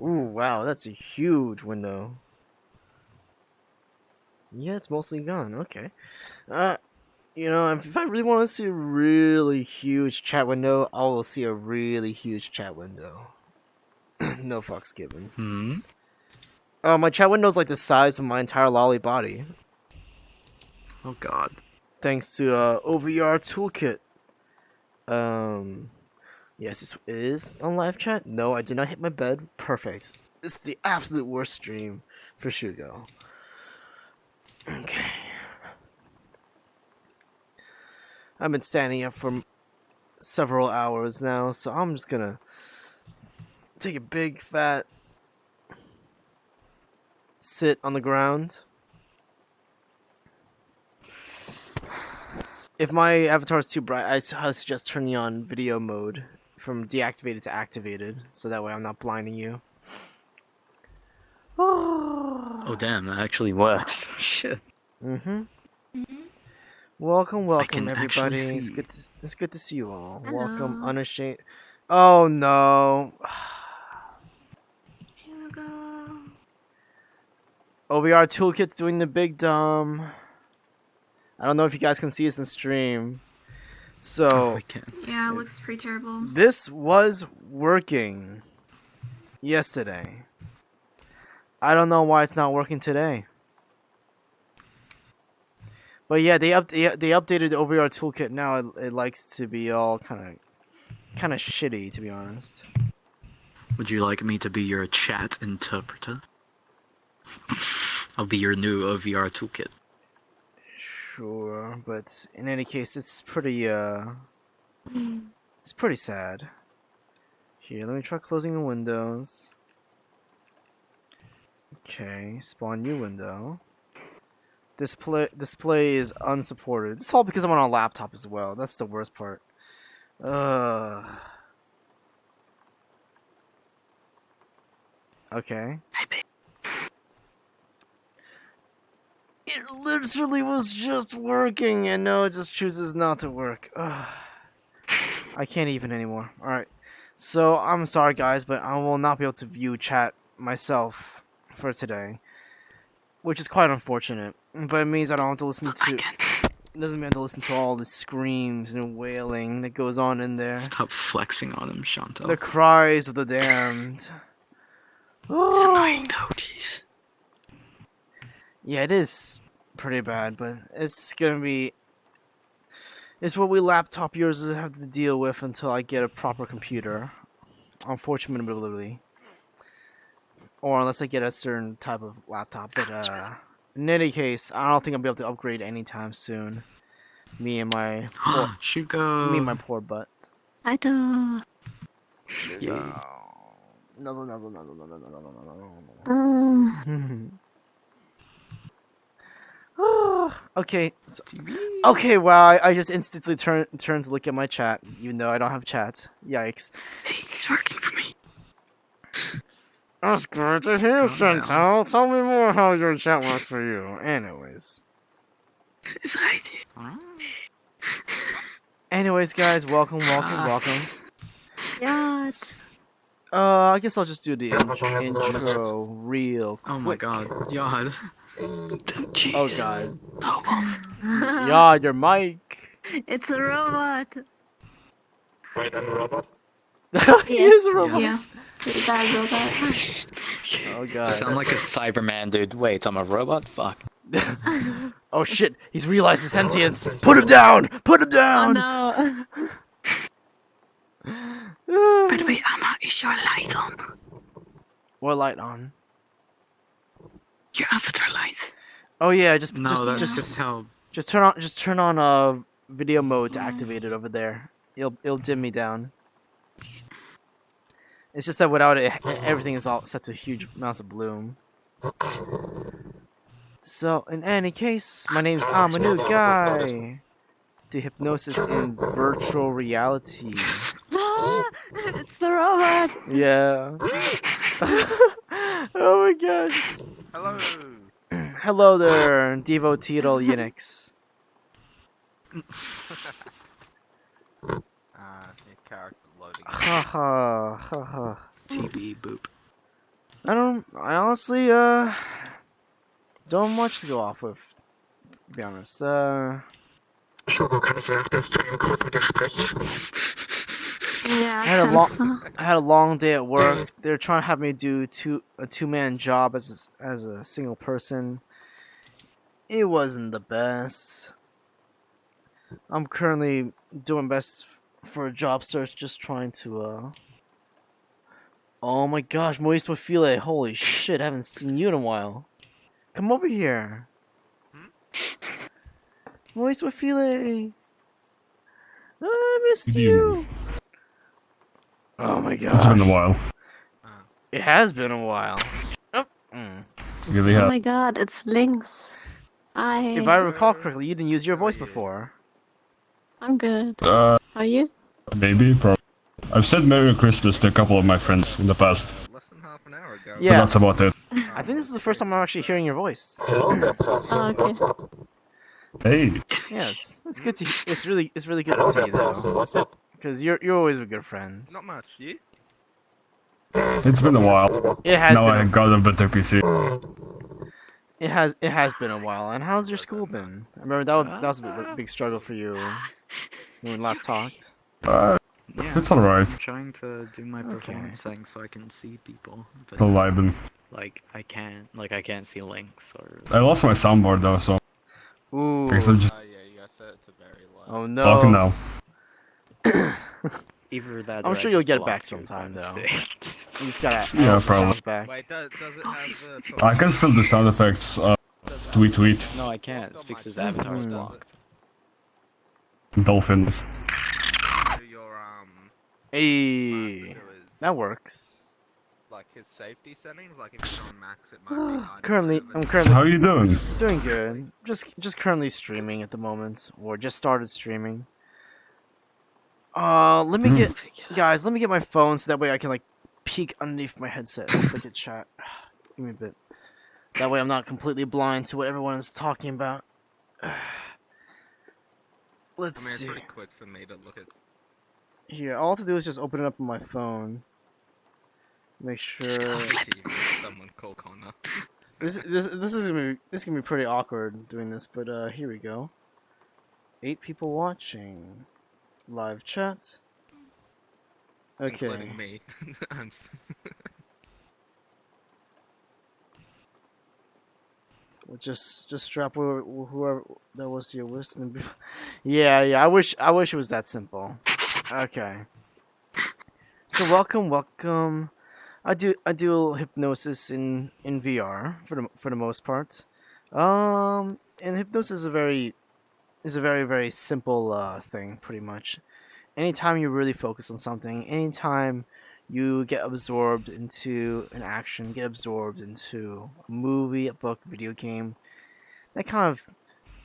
Ooh, wow, that's a huge window. Yeah, it's mostly gone. Okay. Uh, if I really want to see a really huge chat window, I will see a really huge chat window. No fucks given. Hmm? My chat window's like the size of my entire lolly body. Oh god. Thanks to OVR Toolkit. Yes, this is on live chat. No, I did not hit my bed. Perfect. This is the absolute worst stream for Shugo. Okay. I've been standing up for several hours now, so I'm just gonna take a big fat sit on the ground. If my avatar is too bright, I suggest turning on video mode from deactivated to activated, so that way I'm not blinding you. Oh damn, that actually works. Shit. Mm-hmm. Welcome, can everybody. actually It's good to see you all. Hello. Welcome, unashamed. Oh no. Hugo. OVR Toolkit's doing the big dumb. I don't know if you guys can see us in stream. So Oh, I can. Yeah, it looks pretty terrible. this was working yesterday. I don't know why it's not working today. But yeah, they updated the OVR Toolkit now. It likes to be all kind of shitty, to be honest. Would you like me to be your chat interpreter? I'll be your new OVR toolkit. Sure, but in any case, it's pretty sad. Here, let me try closing the windows. Okay, spawn new window. Display is unsupported. This is all because I'm on a laptop as well. That's the worst part. Okay. It literally was just working, and no, it just chooses not to work. Ugh. I can't even anymore. Alright. So, I'm sorry guys, but I will not be able to view chat myself for today. Which is quite unfortunate. But it means I don't have to listen to... It doesn't mean I have to listen to all the screams and wailing that goes on in there. Stop flexing on him, Chantal. The cries of the damned. It's annoying though, jeez. Yeah, it is pretty bad, but it's gonna be... It's what we laptop users have to deal with until I get a proper computer. Unfortunately. Or unless I get a certain type of laptop. But in any case, I don't think I'll be able to upgrade anytime soon. Me and my poor butt. I do. Yeah. Okay. Okay, wow, I just instantly turn to look at my chat, even though I don't have chat. Yikes. Hey, it's working for me. That's good to hear, Chantal. Tell me more how your chat works for you. Anyways. It's right here. Anyways, guys, welcome. Yes. I guess I'll just do the intro real quick. Oh my god. Yod. Oh god. Yeah, your mic. It's a robot. Wait, I'm a robot? He is a robot. Yeah. Pretty bad robot. Oh You god. sound like a Cyberman, dude. Wait, I'm a robot? Fuck. Oh shit, he's realized his sentience. Put him down! Put him Oh down! no. By the way, Amma, is your light on? What light on? Your avatar light. Oh yeah, just how. turn on video mode to activate it over there. It'll dim me down. It's just that without it, everything is all set to huge amounts of bloom. So, in any case, my name's Amanugai. Do hypnosis in virtual reality. It's the robot. Yeah. Oh my gosh. Hello! Hello there, Devoteedal Unix. Your character's loading. Ha ha ha ha. TV boop. I honestly don't have much to go off with, to be honest. Shogo, kann ich nach dem Stream kurz mit dir sprechen? Yeah, I had a long so. I had a long day at work. They were trying to have me do a two-man job as a single person. It wasn't the best. I'm currently doing best for a job search, just trying to Oh my gosh, Moist Wafile, holy shit, I haven't seen you in a while. Come over here. Moist Wafile. I missed What do you you. Oh my gosh. It's been a while. It has been a while. Oh. Really Oh have. my god, it's Lynx. If I recall correctly, you didn't use your voice before. I'm good. Uh, How are you? maybe, probably. I've said Merry Christmas to a couple of my friends in the past. Less than half an hour ago. But Yeah, that's about it. I think this is the first time I'm actually hearing your voice. Hello there, person. Oh, okay. What's up? Hey, Yeah, it's good to it's really good to Hello see there, you person. though, What's up? because you're always a good friend. Not much. You? it's been a while. It has Now I been got a better PC. it has been a while. And how's your school been? I remember that was a big struggle for you when we last talked. Yeah. It's alright. I'm trying to do my Okay. performance thing so I can see people, but It's alive. like I can't see links or. I lost my soundboard though, so Ooh. I guess I'm just Yeah, you guys set it to very low. Oh no. talking now. Either that. I'm or sure I you'll just get it blocked back you by sometime, though. mistake. You just gotta Yeah, the probably. sounds back. Wait, does it have I can fill the sound effects. Tweet, tweet. No, I can't. It's because his avatar is Mhm. blocked. Dolphins. do your Hey, do is, that works. like his safety settings? Like if you don't max it might be hard. Currently, I'm So currently how are you doing? doing good. Just currently streaming at the moment, or just started streaming. Let me get guys. Let me get my phone so that way I can like peek underneath my headset and look at chat. Give me a bit. That way I'm not completely blind to what everyone is talking about. Let's I mean, it's see. pretty quick for me to look at. Here, all I have to do is just open it up on my phone. Make sure. Someone call Connor. This is gonna be pretty awkward doing this, but here we go. 8 people watching. Live chat. Okay. Including me. Well, just strap whoever that was your listening. Yeah. I wish it was that simple. Okay. So welcome. I do hypnosis in VR for the most part. And hypnosis is a very very simple thing, pretty much. Anytime you really focus on something, anytime you get absorbed into an action, get absorbed into a movie, a book, video game, that kind of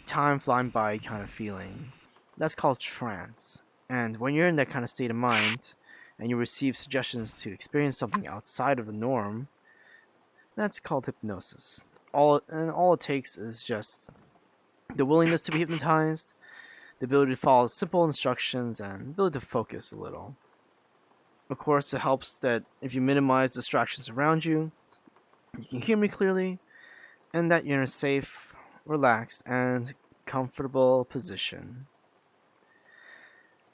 time flying by kind of feeling, that's called trance. And when you're in that kind of state of mind, and you receive suggestions to experience something outside of the norm, that's called hypnosis. All it takes is just the willingness to be hypnotized, the ability to follow simple instructions, and the ability to focus a little. Of course, it helps that if you minimize distractions around you, you can hear me clearly, and that you're in a safe, relaxed, and comfortable position.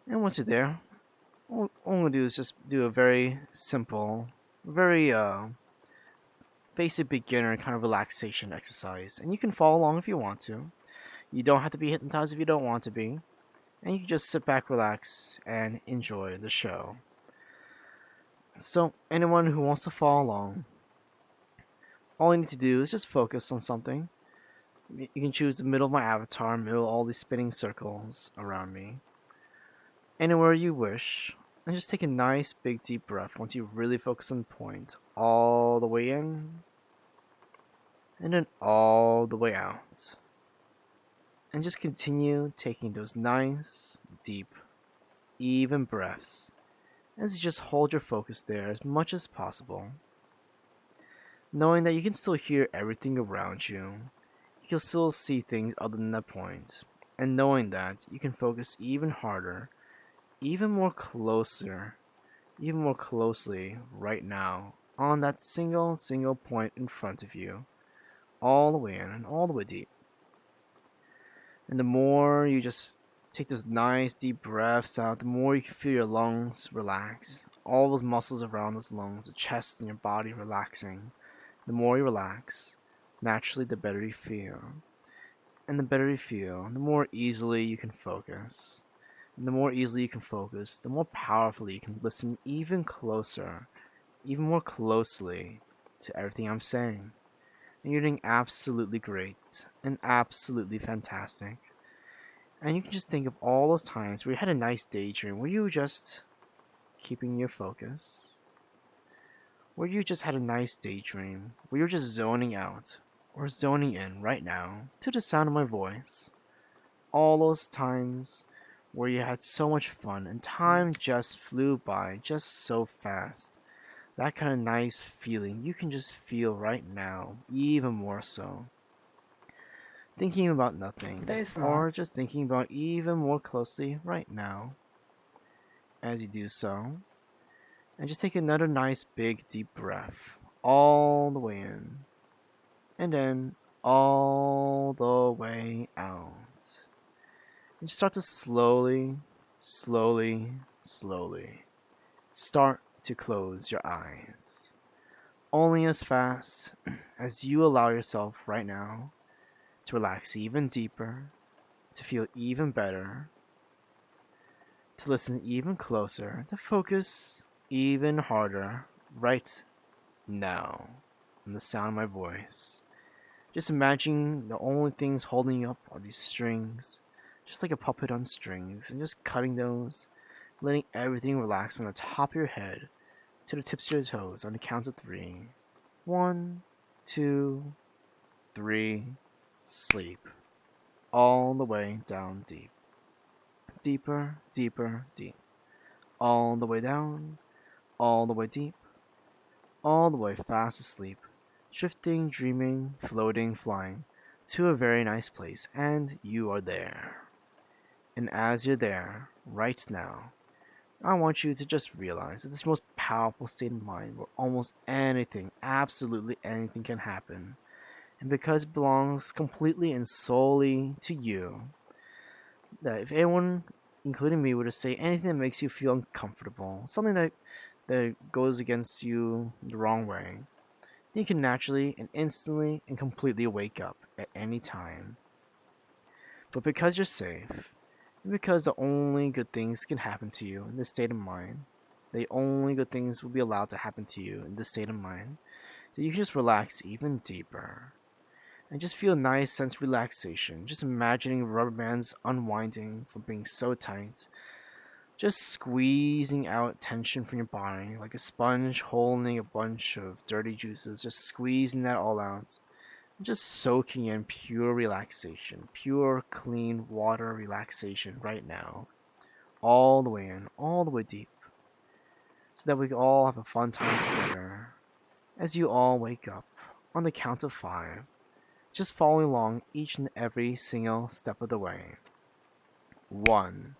And once you're there, all I'm going to do is just do a very simple, very basic beginner kind of relaxation exercise. And you can follow along if you want to. You don't have to be hypnotized if you don't want to be. And you can just sit back, relax, and enjoy the show. So, anyone who wants to follow along, all you need to do is just focus on something. You can choose the middle of my avatar, middle of all these spinning circles around me. Anywhere you wish. And just take a nice big deep breath once you really focus on the point. All the way in. And then all the way out. And just continue taking those nice, deep, even breaths as you just hold your focus there as much as possible. Knowing that you can still hear everything around you, you can still see things other than that point, and knowing that you can focus even harder, even more closely right now on that single point in front of you, all the way in and all the way deep. And the more you just take those nice deep breaths out, the more you can feel your lungs relax. All those muscles around those lungs, the chest and your body relaxing. The more you relax, naturally the better you feel. And the better you feel, the more easily you can focus. And the more easily you can focus, the more powerfully you can listen even closer, even more closely to everything I'm saying. And you're doing absolutely great and absolutely fantastic. And you can just think of all those times where you had a nice daydream, where you were just keeping your focus, where you just had a nice daydream, where you're just zoning out or zoning in right now to the sound of my voice. All those times where you had so much fun and time just flew by just so fast. That kind of nice feeling you can just feel right now, even more so. Thinking about nothing, or just thinking about even more closely right now. As you do so, and just take another nice big deep breath all the way in, and then all the way out. And just start to slowly start to close your eyes. Only as fast as you allow yourself right now to relax even deeper, to feel even better, to listen even closer, to focus even harder right now on the sound of my voice. Just imagine the only things holding you up are these strings, just like a puppet on strings, and just cutting those, letting everything relax from the top of your head to the tips of your toes on the count of 3. 1, 2, 3, sleep. All the way down deep. Deeper, deeper, deep. All the way down, all the way deep, all the way fast asleep, drifting, dreaming, floating, flying to a very nice place, and you are there. And as you're there, right now, I want you to just realize that this most powerful state of mind where almost anything, absolutely anything can happen. And because it belongs completely and solely to you, that if anyone, including me, were to say anything that makes you feel uncomfortable, something that goes against you the wrong way, you can naturally and instantly and completely wake up at any time. But because you're safe, and because the only good things can happen to you in this state of mind, the only good things will be allowed to happen to you in this state of mind, that you can just relax even deeper. And just feel a nice sense of relaxation, just imagining rubber bands unwinding from being so tight, just squeezing out tension from your body like a sponge holding a bunch of dirty juices, just squeezing that all out, just soaking in pure relaxation, pure clean water relaxation right now, all the way in, all the way deep, so that we can all have a fun time together as you all wake up on the count of 5, just following along each and every single step of the way. 1.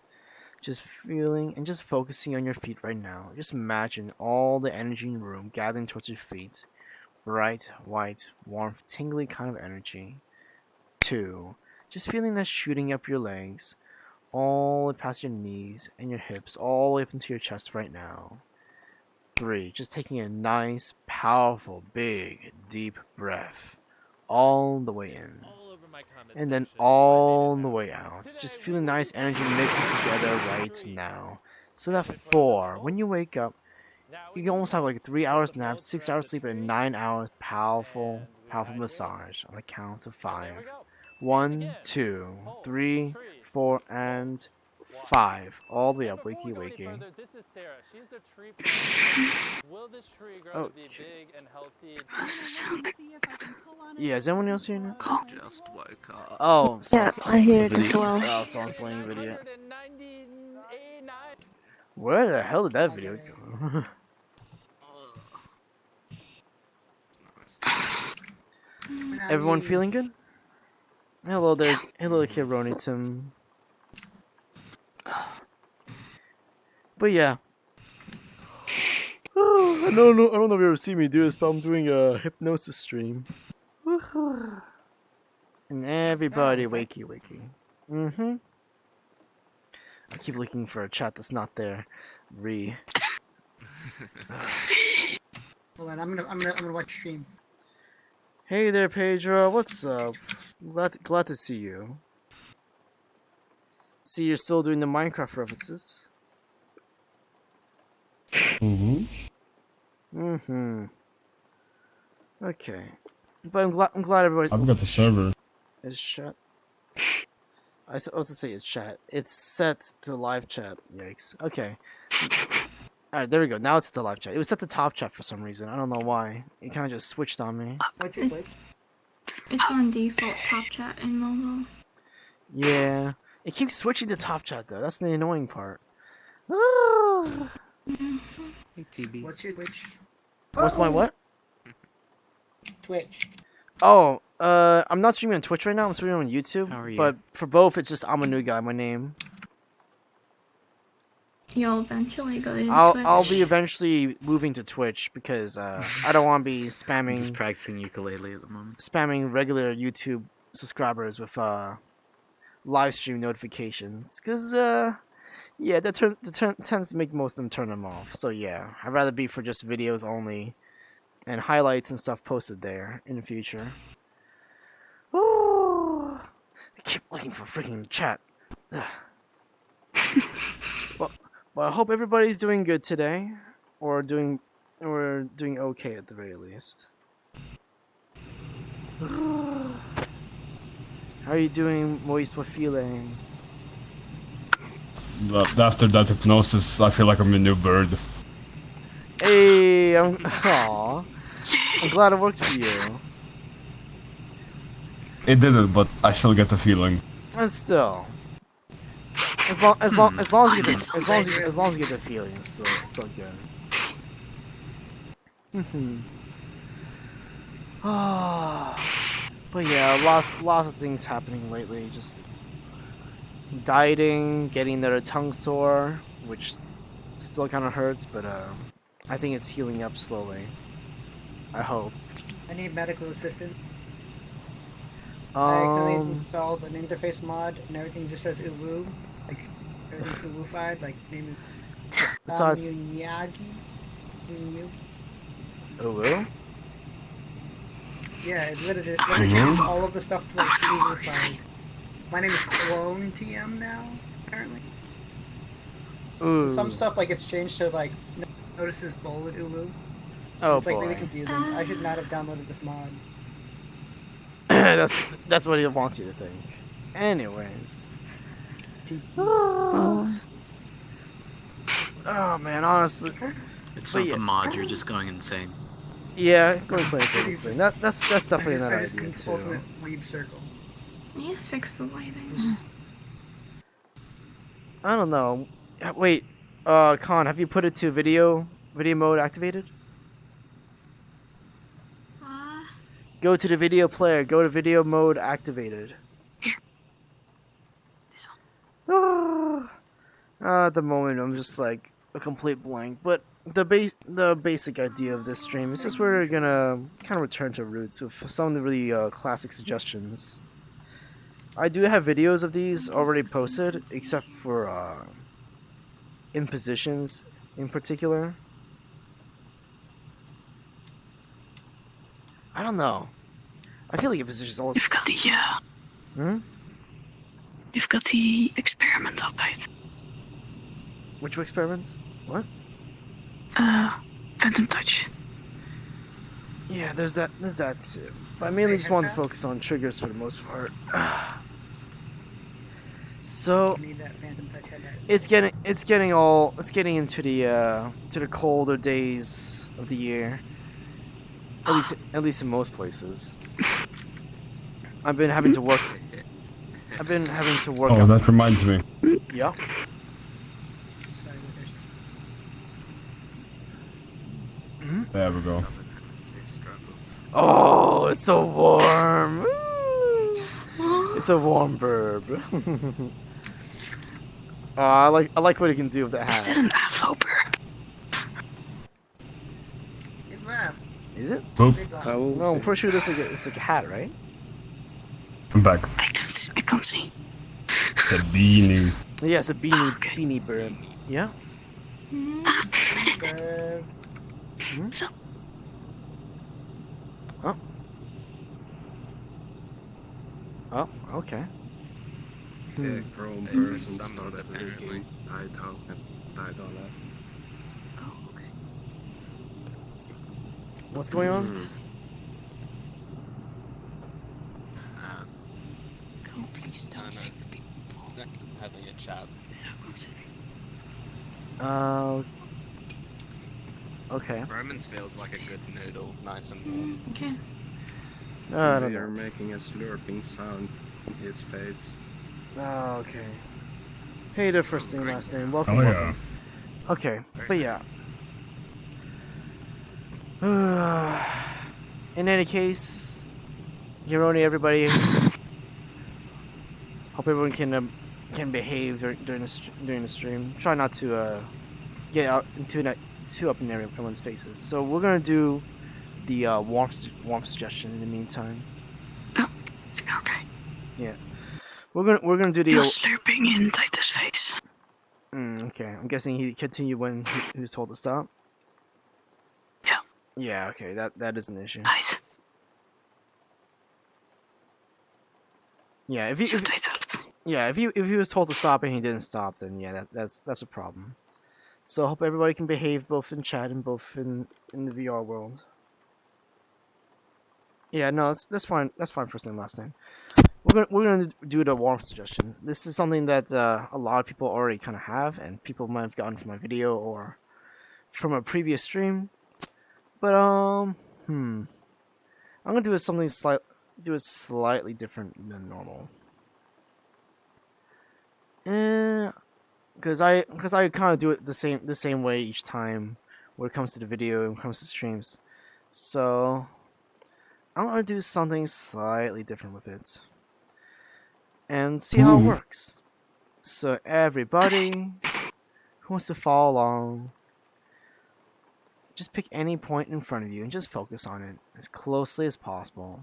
Just feeling and just focusing on your feet right now. Just imagine all the energy in the room gathering towards your feet. Bright, white, warm, tingly kind of energy. 2. Just feeling that shooting up your legs, all the way past your knees and your hips, all the way up into your chest right now. 3. Just taking a nice, powerful, big, deep breath all the way in, and then all the way out. Just feeling nice energy mixing together right now. So that 4, when you wake up, you can almost have like 3 hours nap, 6 hours sleep, and 9 hours powerful massage on the count of 5. 1, 2, 3, 4, and 5. All the way up, wakey, wakey. Oh, yeah, is anyone else here now? Just woke up. Oh, Yeah, I hear it as well. Oh, someone's playing a video. Where the hell did that video go? Everyone feeling good? Hello there, kid Ronnie Tim. But yeah. I don't know if you ever see me do this, but I'm doing a hypnosis stream. And everybody wakey. Mm-hmm. I keep looking for a chat that's not there. Hold on, I'm gonna watch stream. Hey there, Pedro. What's up? Glad to see you. See, you're still doing the Minecraft references. Mm-hmm. Mm-hmm. Okay. But I'm glad everybody I've got the server. is shut. I was supposed to say it's chat. It's set to live chat. Yikes. Okay. Alright, there we go. Now it's the live chat. It was set to top chat for some reason. I don't know why. It kind of just switched on me. What's your Twitch? It's on default top chat in mobile. Yeah. It keeps switching to top chat though. That's the annoying part. Ah. Hey, TB. What's your Twitch? What's my what? Twitch. Oh, I'm not streaming on Twitch right now. I'm streaming on YouTube. How are you? But for both, it's just Amanugai, my name. You'll eventually go to Twitch. I'll be eventually moving to Twitch because I don't want to be I'm spamming just practicing ukulele at the moment. spamming regular YouTube subscribers with live stream notifications. Cause yeah, that tends to make most of them turn them off. So yeah, I'd rather be for just videos only, and highlights and stuff posted there in the future. Oh, I keep looking for freaking chat. Well, I hope everybody's doing good today, or doing okay at the very least. How are you doing, Moist? What feeling? But after that hypnosis, I feel like I'm a new bird. Hey, aw, I'm glad it worked for you. It didn't, but I still get the feeling. And still, as long as you get the feeling, it's still good. But yeah, lots of things happening lately. Just dieting, getting another tongue sore, which still kind of hurts, but I think it's healing up slowly. I hope. I need medical assistance. I accidentally Um, installed an interface mod and everything just says uwu. Like, everything's uwu-fied, like, name is so it's Amanugai. Ulu? Yeah, it literally changes all of the stuff to like uwu-fied. My name is Clone TM now, apparently. Ooh. Some stuff like it's changed to like notices bold uwu. Oh It's like really boy. confusing. I should not have downloaded this mod. That's what he wants you to think. Anyways. Oh, Oh man, honestly, It's But not yeah. the mod, you're just going insane. yeah, going plain insane. That's definitely not I an just idea think too. ultimate weeb circle. Yeah, fix the lighting. I don't know. Wait, Con, have you put it to video mode activated? Go to the video player. Go to video mode activated. this one. At the moment, I'm just like a complete blank. But the basic idea of this stream is just we're gonna kind of return to roots with some of the really classic suggestions. I do have videos of these already posted, except for impositions in particular. I don't know. I feel like impositions always. You've got the Hmm? you've got the experiment up, right? Which experiment? What? Phantom touch. Yeah, there's that too. But I mainly just wanted to focus on triggers for the most part. So Need that phantom touch headlight. it's getting into the colder days of the year. At least in most places. I've been having to work. Oh, out. that reminds me. Yeah. Sorry, There we go. Southern Hemisphere struggles. Oh, it's so warm. It's a warm burb. I like what it can do with that Is that hat. an Afro burp? Is it? Boop. Big glass. No, I'm pretty sure this it's like a hat, right? I'm back. I can't see. The beanie. Yeah, it's a beanie Okay. beanie bird. Yeah. Bird. So, Oh, okay. Hmm. The grown They've been person summoned, started apparently. leaking, died out, and died on left. oh, okay. What's going on? Hmm. Oh, please don't no. make people. Having a chat. Without consent. Okay. Romans feels like a good noodle, nice and warm. Okay. I don't They are know. making a slurping sound in his face. Oh, okay. Hey there, first name, last name. Welcome, Oh, yeah. welcome. Okay, Very but yeah. nice. In any case, Hironi, everybody. Hope everyone can behave during the stream. Try not to get out too up in everyone's faces. So we're gonna do the warmth suggestion in the meantime. Okay. We're gonna do the. You're slurping in Titus' face. Okay, I'm guessing he continued when he was told to stop. Yeah. Yeah. Okay. That is an issue. Right. Yeah. If he So Titus. Yeah, if he was told to stop and he didn't stop, then yeah, that's a problem. So I hope everybody can behave both in chat and both in the VR world. Yeah, no, that's fine. That's fine. First name, last name. We're gonna do the warmth suggestion. This is something that a lot of people already kind of have, and people might have gotten from my video or from a previous stream. But I'm gonna do something slightly different than normal. Because I kind of do it the same way each time when it comes to the video and when it comes to streams. So I'm gonna do something slightly different with it and see how it Ooh. works. So everybody who wants to follow along, just pick any point in front of you and just focus on it as closely as possible.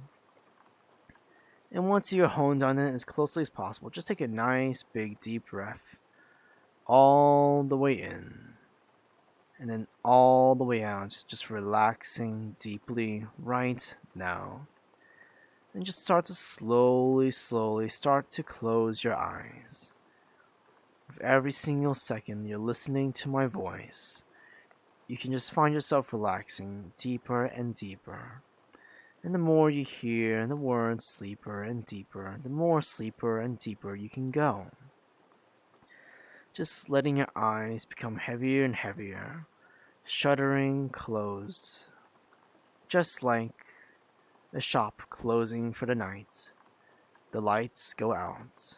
And once you're honed on it as closely as possible, just take a nice big deep breath all the way in and then all the way out, just relaxing deeply right now. And just start to slowly start to close your eyes. With every single second you're listening to my voice, you can just find yourself relaxing deeper and deeper. And the more you hear the word sleeper and deeper, the more sleeper and deeper you can go. Just letting your eyes become heavier and heavier, shuddering closed. Just like the shop closing for the night. The lights go out.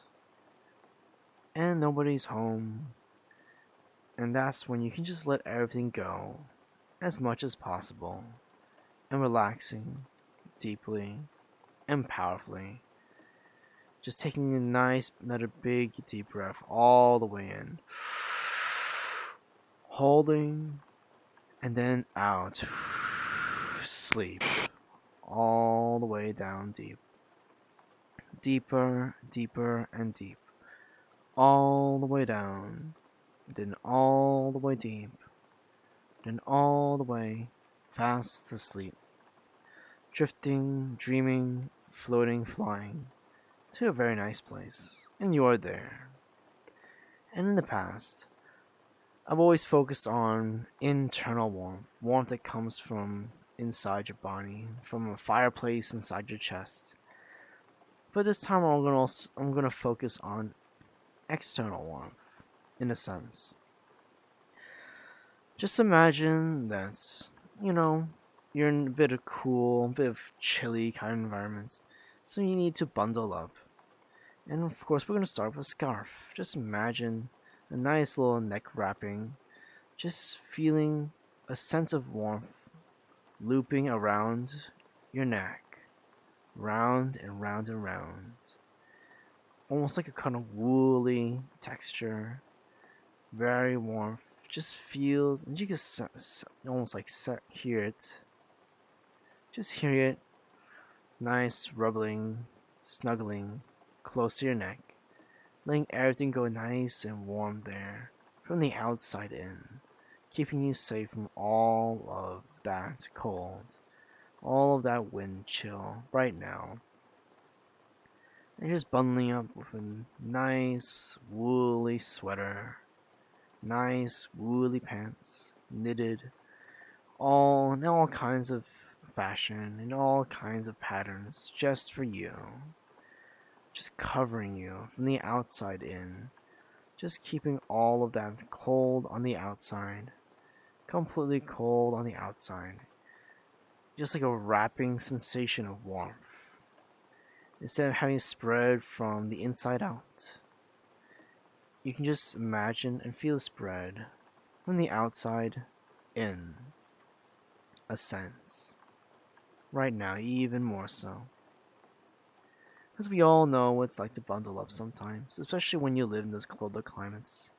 And nobody's home. And that's when you can just let everything go as much as possible. And relaxing deeply and powerfully. Just taking a nice, another big deep breath all the way in. Holding, and then out. Sleep. All the way down deep. Deeper, deeper, and deep. All the way down. Then all the way deep. Then all the way fast asleep. Drifting, dreaming, floating, flying to a very nice place, and you are there. And in the past, I've always focused on internal warmth that comes from inside your body, from a fireplace inside your chest. But this time I'm gonna focus on external warmth, in a sense. Just imagine that, you're in a bit of cool, a bit of chilly kind of environment, so you need to bundle up. And of course, we're going to start with a scarf. Just imagine a nice little neck wrapping, just feeling a sense of warmth looping around your neck, round and round and round. Almost like a kind of woolly texture, very warm. Just feels, and you can almost like hear it Just hear it. Nice rubbling, snuggling close to your neck, letting everything go nice and warm there from the outside in, keeping you safe from all of that cold, all of that wind chill right now. And you're just bundling up with a nice woolly sweater, nice woolly pants, knitted, all in all kinds of fashion and all kinds of patterns just for you, just covering you from the outside in, just keeping all of that cold on the outside, completely cold on the outside, just like a wrapping sensation of warmth. Instead of having it spread from the inside out, you can just imagine and feel it spread from the outside in a sense. Right now, even more so. Because we all know what it's like to bundle up sometimes, especially when you live in those colder climates.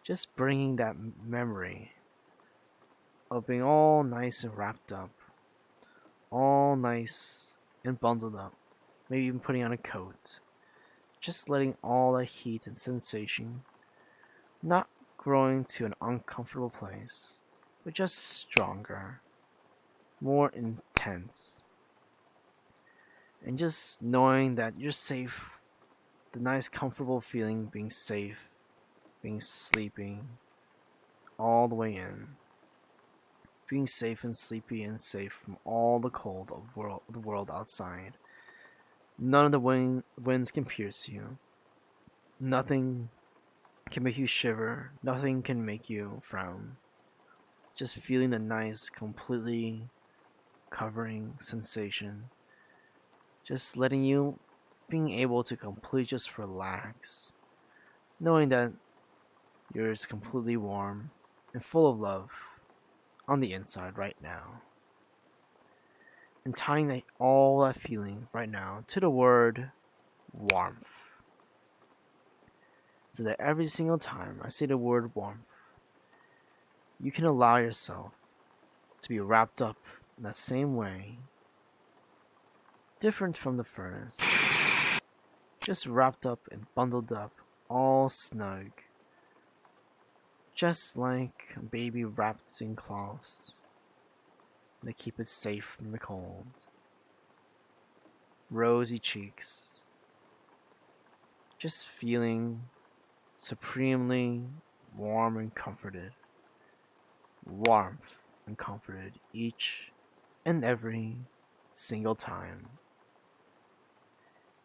Just bringing that memory of being all nice and wrapped up, all nice and bundled up, maybe even putting on a coat, just letting all that heat and sensation not growing to an uncomfortable place, but just stronger, more intense. And just knowing that you're safe, the nice comfortable feeling being safe, being sleeping, all the way in. Being safe and sleepy and safe from all the cold of the world outside. None of the winds can pierce you. Nothing can make you shiver. Nothing can make you frown. Just feeling the nice, completely covering sensation. Just letting you, being able to completely just relax. Knowing that you're just completely warm and full of love on the inside right now. And tying all that feeling right now to the word warmth. So that every single time I say the word warmth, you can allow yourself to be wrapped up in that same way, different from the furnace, just wrapped up and bundled up, all snug, just like a baby wrapped in cloths that keep it safe from the cold. Rosy cheeks, just feeling supremely warm and comforted. Warmth and comforted each and every single time.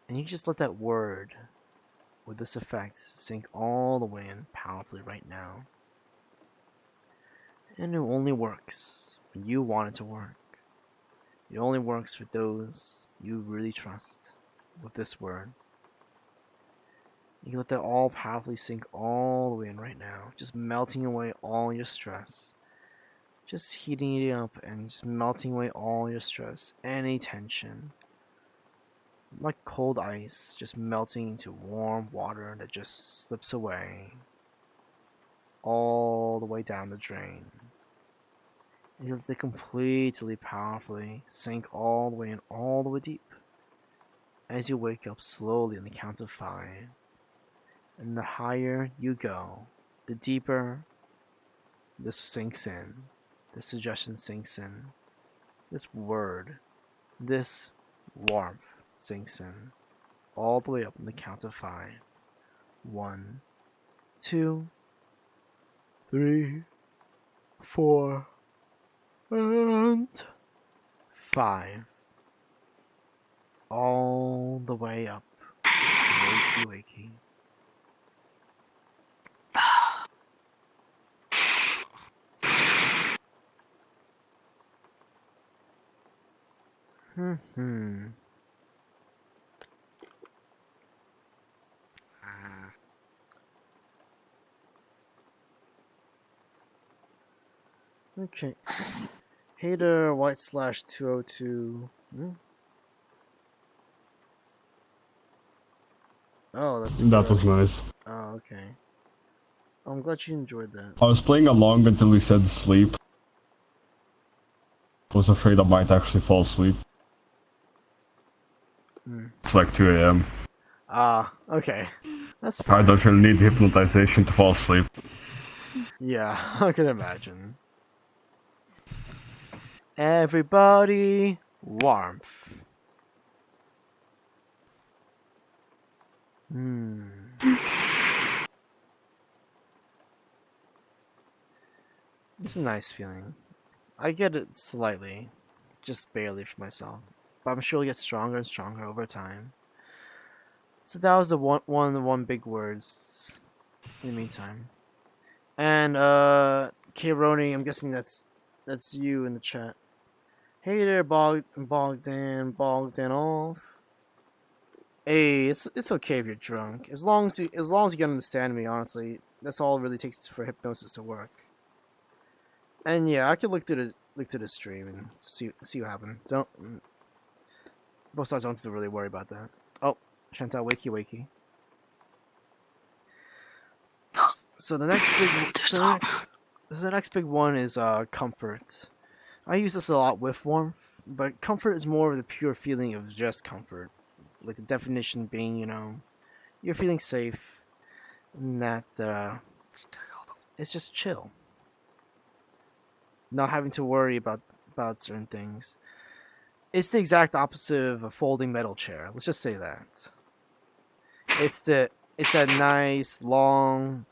And you just let that word with this effect sink all the way in powerfully right now. And it only works when you want it to work. It only works for those you really trust with this word. You can let that all powerfully sink all the way in right now, just melting away all your stress. Just heating it up and just melting away all your stress, any tension. Like cold ice, just melting into warm water that just slips away. All the way down the drain. And you let it completely powerfully sink all the way in, all the way deep. As you wake up slowly on the count of 5. And the higher you go, the deeper this sinks in. This suggestion sinks in. This word, this warmth sinks in. All the way up on the count of 5. 1, 2, 3, 4, and 5. All the way up. Wakey, wakey. Okay. Hater white slash 202. Oh, that's That good. was nice. Oh, okay. I'm glad you enjoyed that. I was playing along until he said sleep. was afraid I might actually fall asleep. Hmm. It's like 2 a.m. Okay. That's I fine. don't really need hypnotization to fall asleep. Yeah, I can imagine. Everybody, warmth. Hmm. It's a nice feeling. I get it slightly, just barely for myself, but I'm sure it'll get stronger and stronger over time. So that was the one of the one big words in the meantime. And K-Roni, I'm guessing that's you in the chat. Hey there, Bogdan off. Hey, it's okay if you're drunk. As long as you can understand me, honestly, that's all it really takes for hypnosis to work. And yeah, I could look through the stream and see what happened. Both sides don't have to really worry about that. Oh, Chantal, wakey. So the next big one is comfort. I use this a lot with warmth, but comfort is more of the pure feeling of just comfort. Like the definition being, you're feeling safe, and that it's just chill. Not having to worry about certain things. It's the exact opposite of a folding metal chair. Let's just say that. It's that nice long,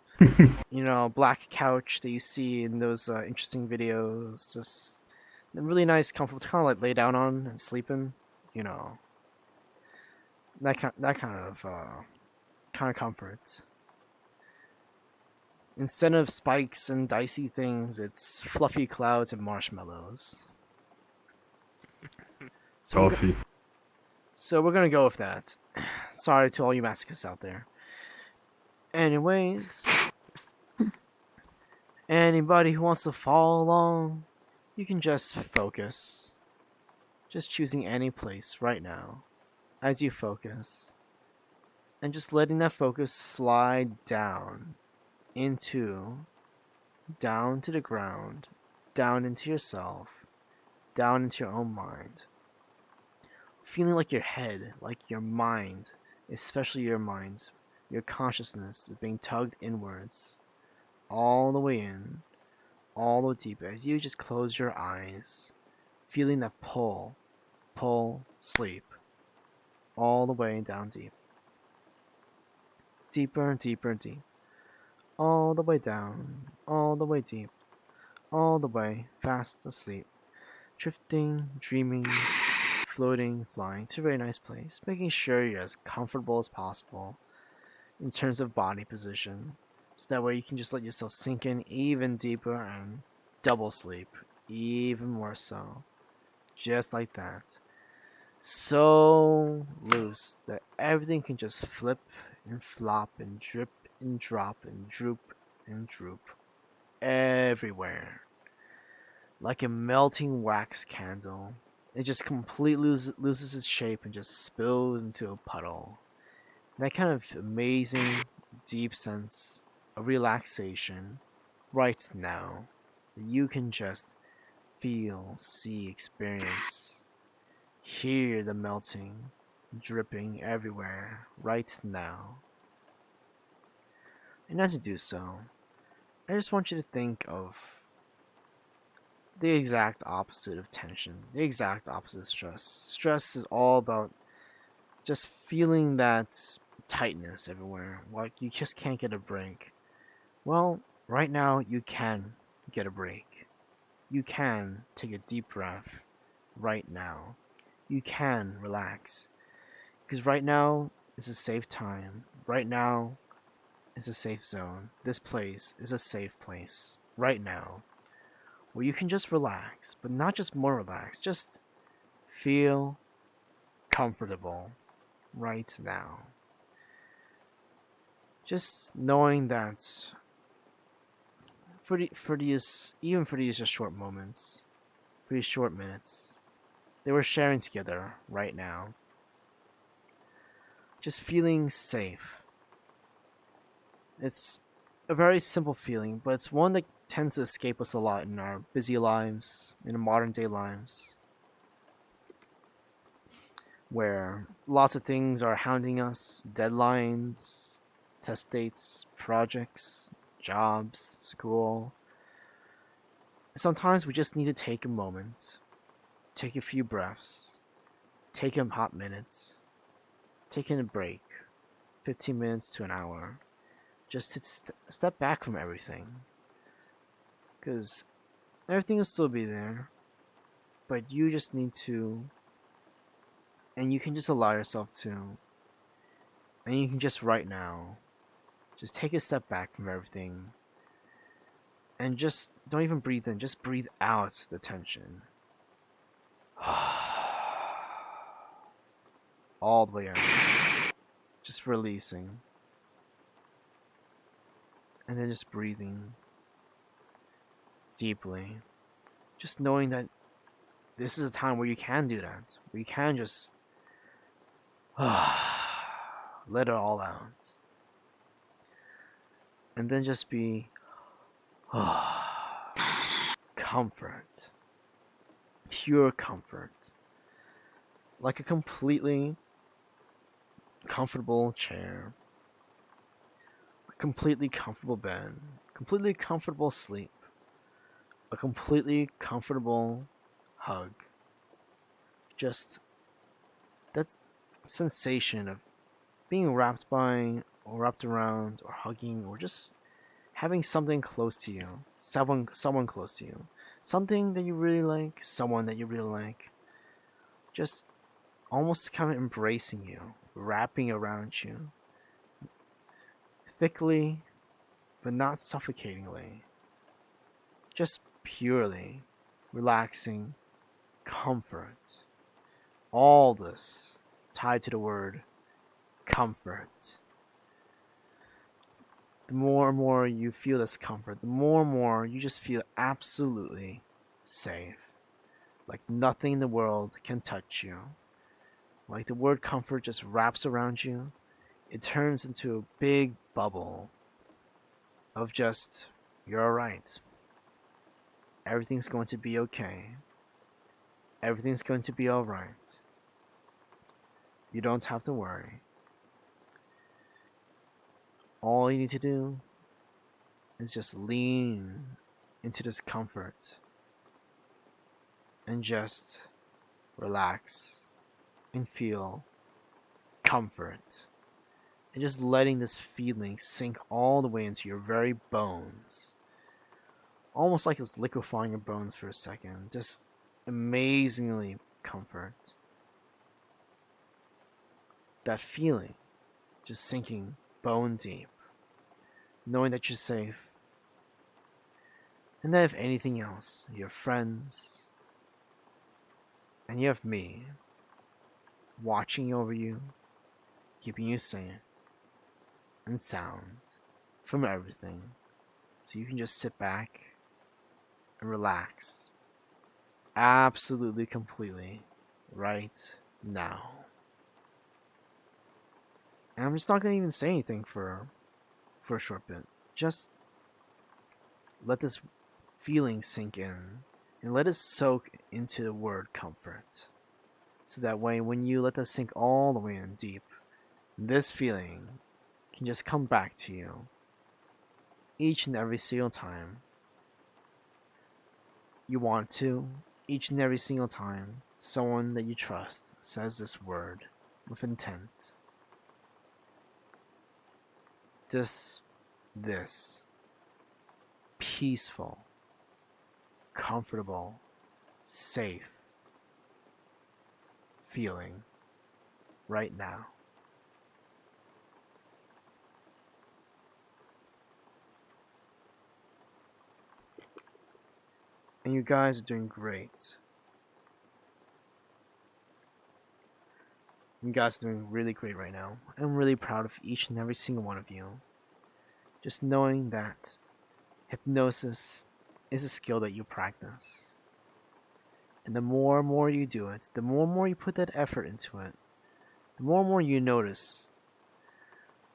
black couch that you see in those interesting videos. Just a really nice, comfortable, to kind of like lay down on and sleep in. That kind of comfort. Instead of spikes and dicey things, it's fluffy clouds and marshmallows. Coffee. So we're gonna go with that. Sorry to all you masochists out there. Anyways, anybody who wants to follow along, you can just focus. Just choosing any place right now as you focus. And just letting that focus slide down to the ground, down into yourself, down into your own mind. Feeling like your head, like your mind, especially your mind, your consciousness is being tugged inwards, all the way in, all the way deep as you just close your eyes, feeling that pull, sleep, all the way down deep. Deeper and deeper and deep. All the way down, all the way deep, all the way fast asleep, drifting, dreaming, floating, flying to a very nice place, making sure you're as comfortable as possible in terms of body position, so that way you can just let yourself sink in even deeper and double sleep, even more so, just like that. So loose that everything can just flip and flop and drip and drop and droop and droop everywhere. Like a melting wax candle. It just completely loses its shape and just spills into a puddle. That kind of amazing, deep sense of relaxation right now that you can just feel, see, experience, hear the melting, dripping everywhere right now. And as you do so, I just want you to think of the exact opposite of tension, the exact opposite of stress. Stress is all about just feeling that tightness everywhere, like you just can't get a break. Well, right now you can get a break. You can take a deep breath right now. You can relax. Because right now is a safe time. Right now is a safe zone. This place is a safe place right now where you can just relax, but not just more relaxed, just feel comfortable right now. Just knowing that for these just short moments, for these short minutes, they were sharing together right now. Just feeling safe. It's a very simple feeling, but it's one that tends to escape us a lot in our busy lives, in our modern day lives, where lots of things are hounding us: deadlines, test dates, projects, jobs, school. Sometimes we just need to take a moment, take a few breaths, take a hot minute, taking a break, 15 minutes to an hour, just to step back from everything. Because everything will still be there, but you just need to, and you can just allow yourself to, and you can just right now, just take a step back from everything, and just don't even breathe in, just breathe out the tension. All the way out. Just releasing. And then just breathing deeply. Just knowing that this is a time where you can do that. Where you can just let it all out. And then just be comfort. Pure comfort. Like a completely comfortable chair. A completely comfortable bed. Completely comfortable sleep. A completely comfortable hug. Just that sensation of being wrapped by, or wrapped around, or hugging, or just having something close to you. Someone close to you. Something that you really like, someone that you really like. Just almost kind of embracing you, wrapping around you. Thickly, but not suffocatingly. Just purely relaxing comfort. All this tied to the word comfort. The more and more you feel this comfort, the more and more you just feel absolutely safe. Like nothing in the world can touch you. Like the word comfort just wraps around you. It turns into a big bubble of just, you're alright. Everything's going to be okay. Everything's going to be alright. You don't have to worry. All you need to do is just lean into this comfort and just relax and feel comfort. And just letting this feeling sink all the way into your very bones. Almost like it's liquefying your bones for a second. Just amazingly comfort. That feeling just sinking bone deep. Knowing that you're safe. And that if anything else, you have friends. And you have me. Watching over you. Keeping you safe. And sound. From everything. So you can just sit back. And relax. Absolutely, completely. Right now. And I'm just not going to even say anything for a short bit. Just let this feeling sink in and let it soak into the word comfort. So that way, when you let that sink all the way in deep, this feeling can just come back to you each and every single time you want to, each and every single time someone that you trust says this word with intent. This peaceful, comfortable, safe feeling right now. And you guys are doing great. You guys are doing really great right now. I'm really proud of each and every single one of you. Just knowing that hypnosis is a skill that you practice. And the more and more you do it, the more and more you put that effort into it, the more and more you notice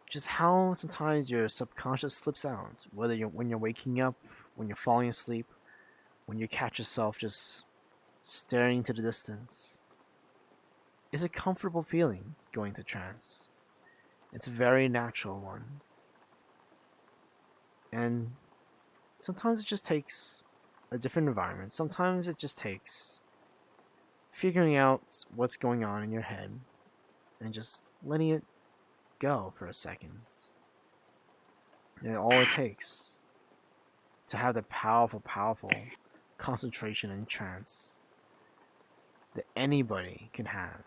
just how sometimes your subconscious slips out, whether when you're waking up, when you're falling asleep, when you catch yourself just staring into the distance. It's a comfortable feeling going to trance. It's a very natural one. And sometimes it just takes a different environment. Sometimes it just takes figuring out what's going on in your head and just letting it go for a second. And all it takes to have the powerful concentration and trance that anybody can have.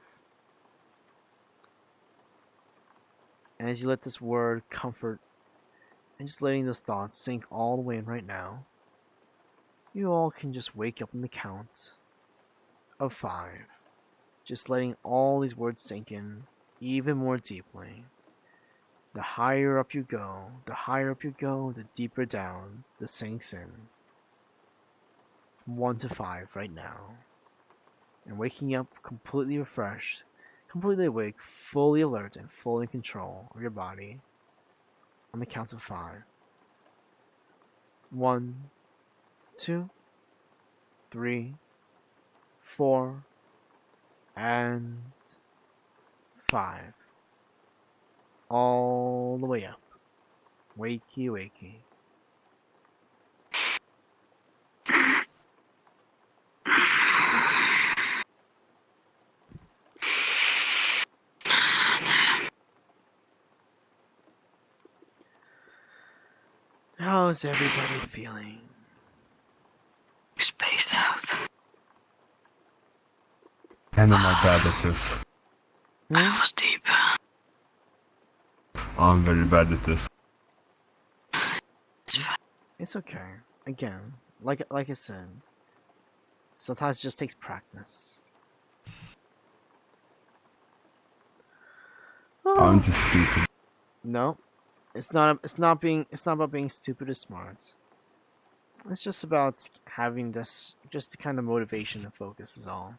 And as you let this word comfort and just letting those thoughts sink all the way in right now, you all can just wake up in the count of 5. Just letting all these words sink in even more deeply. The higher up you go, the deeper down this sinks in. From 1 to 5 right now. And waking up completely refreshed, completely awake, fully alert, and fully in control of your body on the count of 5. 1, 2, 3, 4, and 5. All the way up. Wakey, wakey. How's everybody feeling? Space house. And I'm not bad at this. That was deep. I'm very bad at this. It's fine. It's okay. Again, like I said, sometimes it just takes practice. I'm just stupid. No, it's not. It's not about being stupid or smart. It's just about having this, just the kind of motivation and focus is all.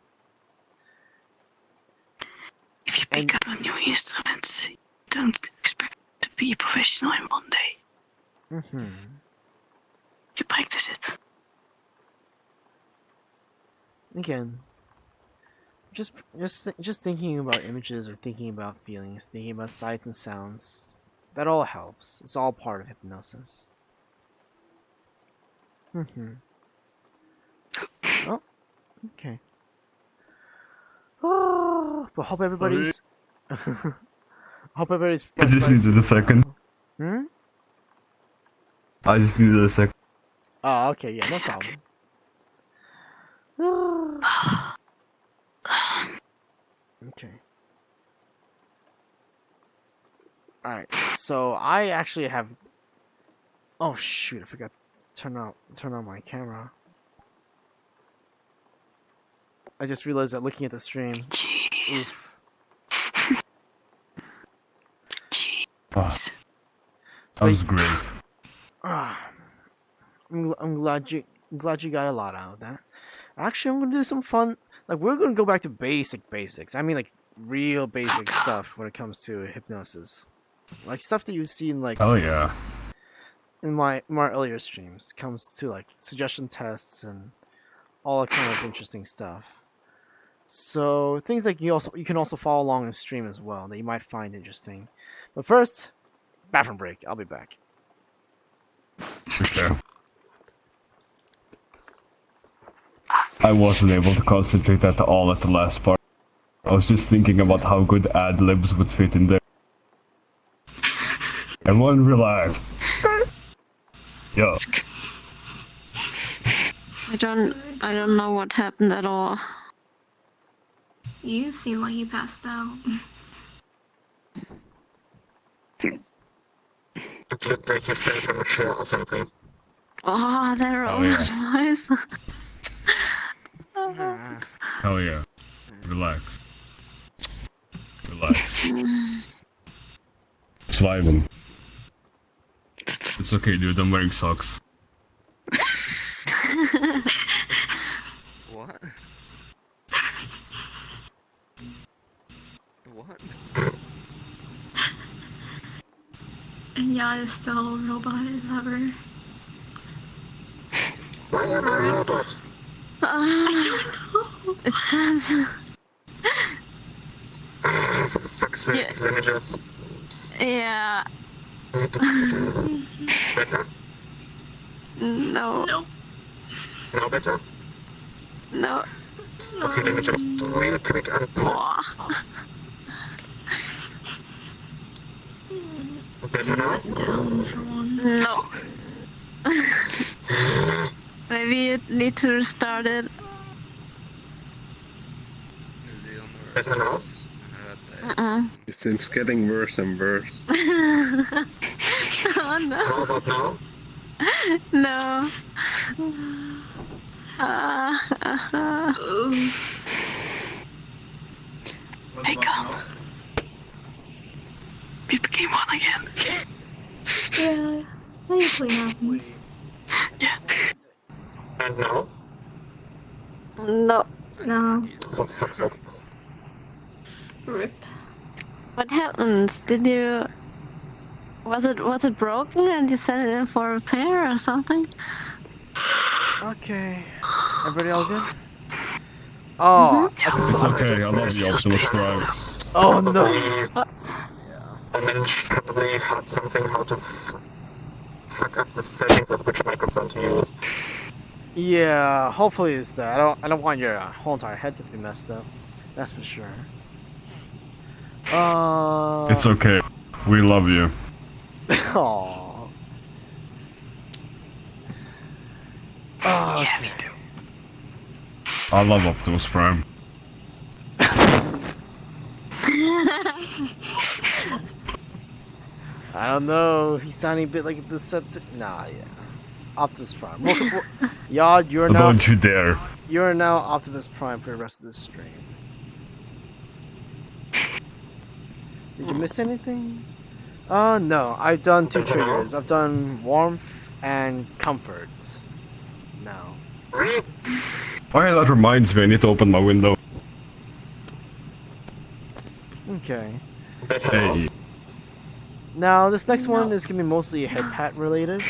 If you pick up a new instrument, you don't expect to be a professional in one day. Mm-hmm. You practice it. Again, just thinking about images or thinking about feelings, thinking about sights and sounds, that all helps. It's all part of hypnosis. Mm-hmm. Oh, okay. Oh, but hope everybody's. Hope everybody's. I just needed a second. Hmm? I just needed a second. Oh, okay, yeah, no problem. Okay. Alright, so I actually have. Oh shoot! I forgot to turn on my camera. I just realized that looking at the stream. Jeez. Oof. Jeez. That was great. I'm glad you got a lot out of that. Actually, I'm gonna do some fun. Like we're gonna go back to basics. I mean, like real basic stuff when it comes to hypnosis, like stuff that you see in like. Oh yeah. In my earlier streams, comes to like suggestion tests and all that kind of interesting stuff. So things like you can also follow along in stream as well that you might find interesting. But first, bathroom break. I'll be back. Okay. I wasn't able to concentrate at all at the last part. I was just thinking about how good ad-libs would fit in there. Everyone relax. Yo. I don't know what happened at all. You seem like you passed out. It looked like you fell from a chair or something. Oh, they're all yeah. nice. Hell yeah. Relax. Relax. It's vibing. It's okay, dude. I'm wearing socks. What? What? Yeah, it's still robot ever. Why is it a robot? I don't know. It says. For fuck's sake, let me just... Yeah. Better? No. Nope. No better? No. Okay, let me just real quick unpause. Better now? Down for once. No. Maybe you need to restart it. Better now? It seems getting worse and worse. Oh How no. about now? No. Ooh. Hey, come. We became one again. Yeah, that usually happens. Yeah. And now? No. No. For fuck's sake. Rip. What happened? Did you? Was it broken and you sent it in for repair or something? Okay. Everybody all good? Oh, It's okay, I love the Optimus Prime. oh no. I managed probably had something how to fuck up the settings of which microphone to use. Yeah, hopefully it's that. I don't want your whole entire headset to be messed up. That's for sure. It's okay. We love you. Aww. Oh, Yeah, okay. me too. I love Optimus Prime. I don't know. He's sounding a bit like the Deceptic. Nah, yeah. Optimus Prime. Y'all, Don't you dare. you're now Optimus Prime for the rest of this stream. Did you miss anything? No. I've done 2 triggers. I've done warmth and comfort. No. Oh yeah, that reminds me, I need to open my window. Okay. Hey. Now, this next one is gonna be mostly head pat related.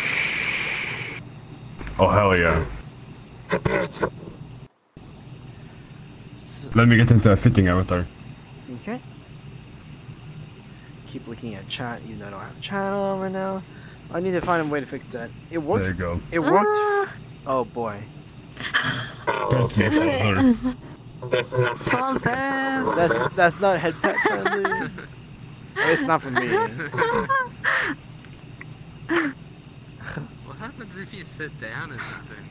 Oh hell yeah. So, Let me get into a fitting avatar. okay. Keep looking at chat, even though I don't have chat on right now. I need to find a way to fix that. It worked. There you go. It worked. Oh boy. Thank you, father. There's enough Well to done. That's not head pat friendly. It's not for me. What happens if you sit down and spin?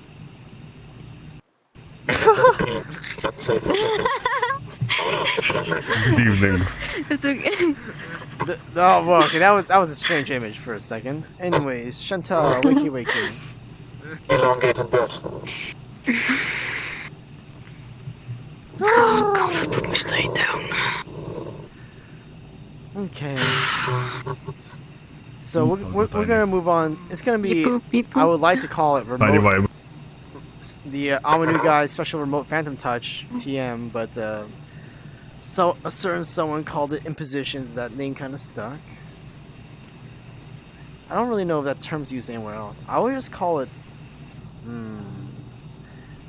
Good evening. It's okay. Oh, well, okay, that was a strange image for a second. Anyways, Chantal, wakey. elongated bit. Comfortably stay down. Okay. So we're gonna move on. It's gonna be. Beep boop, beep I boop. would like to call it By the remote. way, The Amanugai special remote phantom touch TM, but so a certain someone called it impositions. That name kind of stuck. I don't really know if that term's used anywhere else. I would just call it.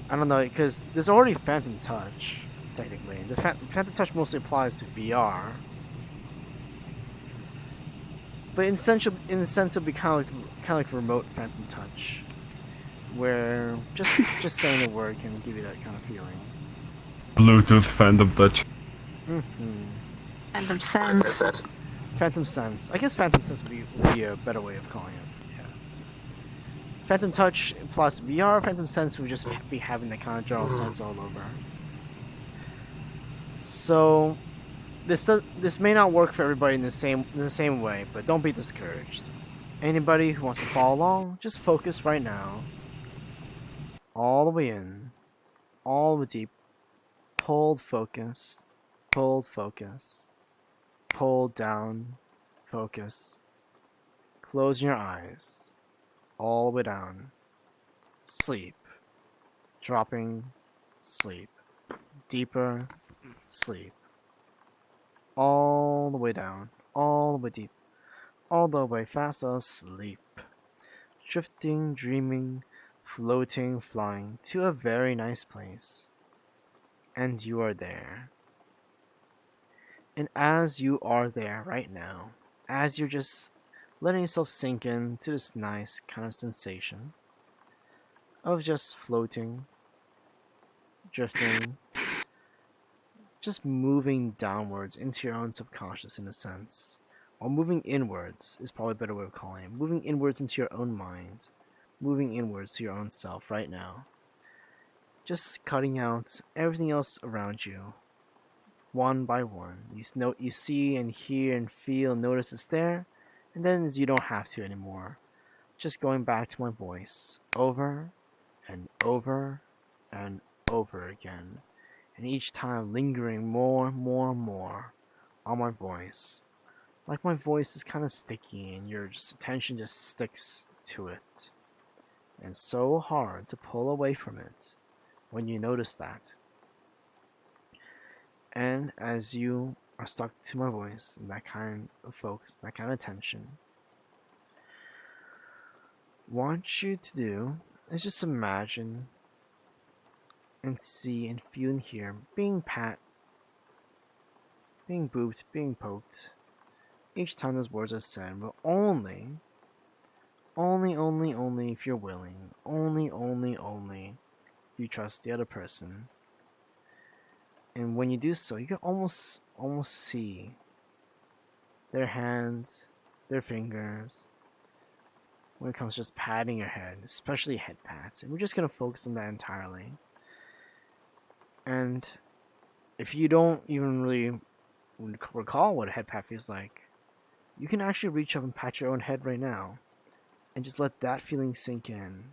I don't know, because there's already phantom touch, technically. The phantom touch mostly applies to VR. But in the sense it'll be kind of like remote phantom touch, where just saying the word can give you that kind of feeling. Bluetooth Phantom Touch. Phantom sense. Phantom sense. I guess phantom sense would be a better way of calling it. Yeah. Phantom touch plus VR. Phantom sense would just be having that kind of general sense all over. So this may not work for everybody in the same way, but don't be discouraged. Anybody who wants to follow along, just focus right now. All the way in, all the way deep. Hold focus, hold focus, hold down, focus. Close your eyes, all the way down. Sleep, dropping, sleep, deeper, sleep. All the way down, all the way deep, all the way fast asleep, drifting, dreaming, floating, flying to a very nice place. And you are there. And as you are there right now, as you're just letting yourself sink into this nice kind of sensation of just floating, drifting, just moving downwards into your own subconscious in a sense. Or moving inwards is probably a better way of calling it. Moving inwards into your own mind. Moving inwards to your own self right now. Just cutting out everything else around you. One by one. You see and hear and feel and notice it's there. And then you don't have to anymore. Just going back to my voice. Over and over and over again. And each time lingering more and more and more on my voice. Like my voice is kind of sticky and your attention just sticks to it. And so hard to pull away from it when you notice that. And as you are stuck to my voice and that kind of focus, that kind of attention, what you to do is just imagine and see and feel and hear being pat, being booped, being poked each time those words are said, but only if you're willing, only if you trust the other person. And when you do so, you can almost see their hands, their fingers, when it comes to just patting your head, especially head pats. And we're just going to focus on that entirely. And if you don't even really recall what a head pat feels like, you can actually reach up and pat your own head right now and just let that feeling sink in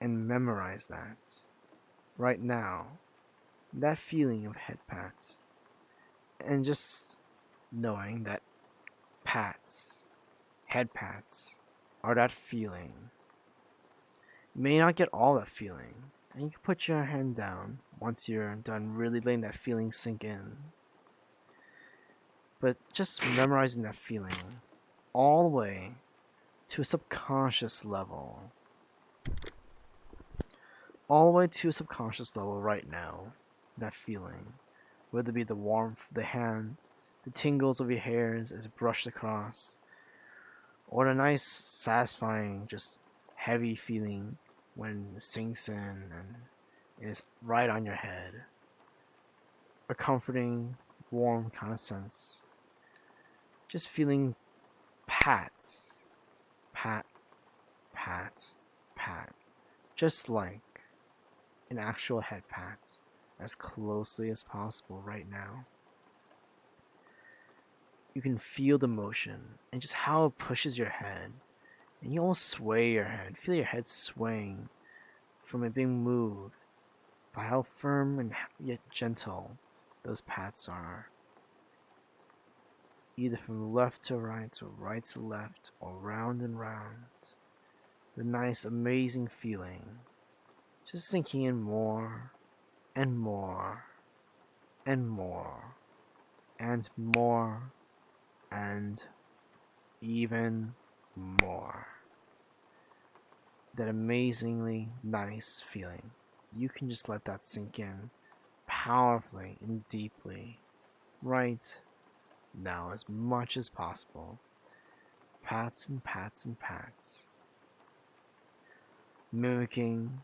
and memorize that right now. That feeling of head pats. And just knowing that pats, head pats, are that feeling. You may not get all that feeling, and you can put your hand down once you're done really letting that feeling sink in. But just memorizing that feeling all the way to a subconscious level. All the way to a subconscious level right now. That feeling. Whether it be the warmth of the hands, the tingles of your hairs as it brushed across, or the nice, satisfying, just heavy feeling when it sinks in and is right on your head. A comforting, warm kind of sense. Just feeling pats. Pat, pat, pat. Just like an actual head pat. As closely as possible right now. You can feel the motion and just how it pushes your head. And you almost sway your head. Feel your head swaying from it being moved by how firm and yet gentle those pats are. Either from left to right or right to left or round and round. The nice, amazing feeling. Just sinking in more and more and more and more and even more. That amazingly nice feeling. You can just let that sink in powerfully and deeply right now as much as possible. Pats and pats and pats. Mimicking,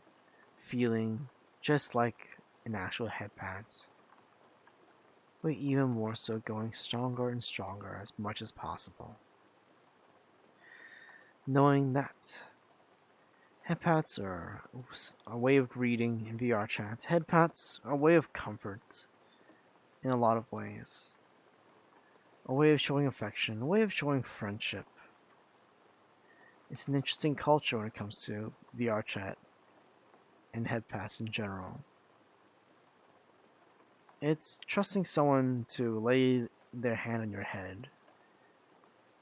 feeling just like an actual head pat, but even more so going stronger and stronger as much as possible. Knowing that head pats are a way of greeting in VR chat. Head pats are a way of comfort in a lot of ways. A way of showing affection, a way of showing friendship. It's an interesting culture when it comes to VR chat and head pats in general. It's trusting someone to lay their hand on your head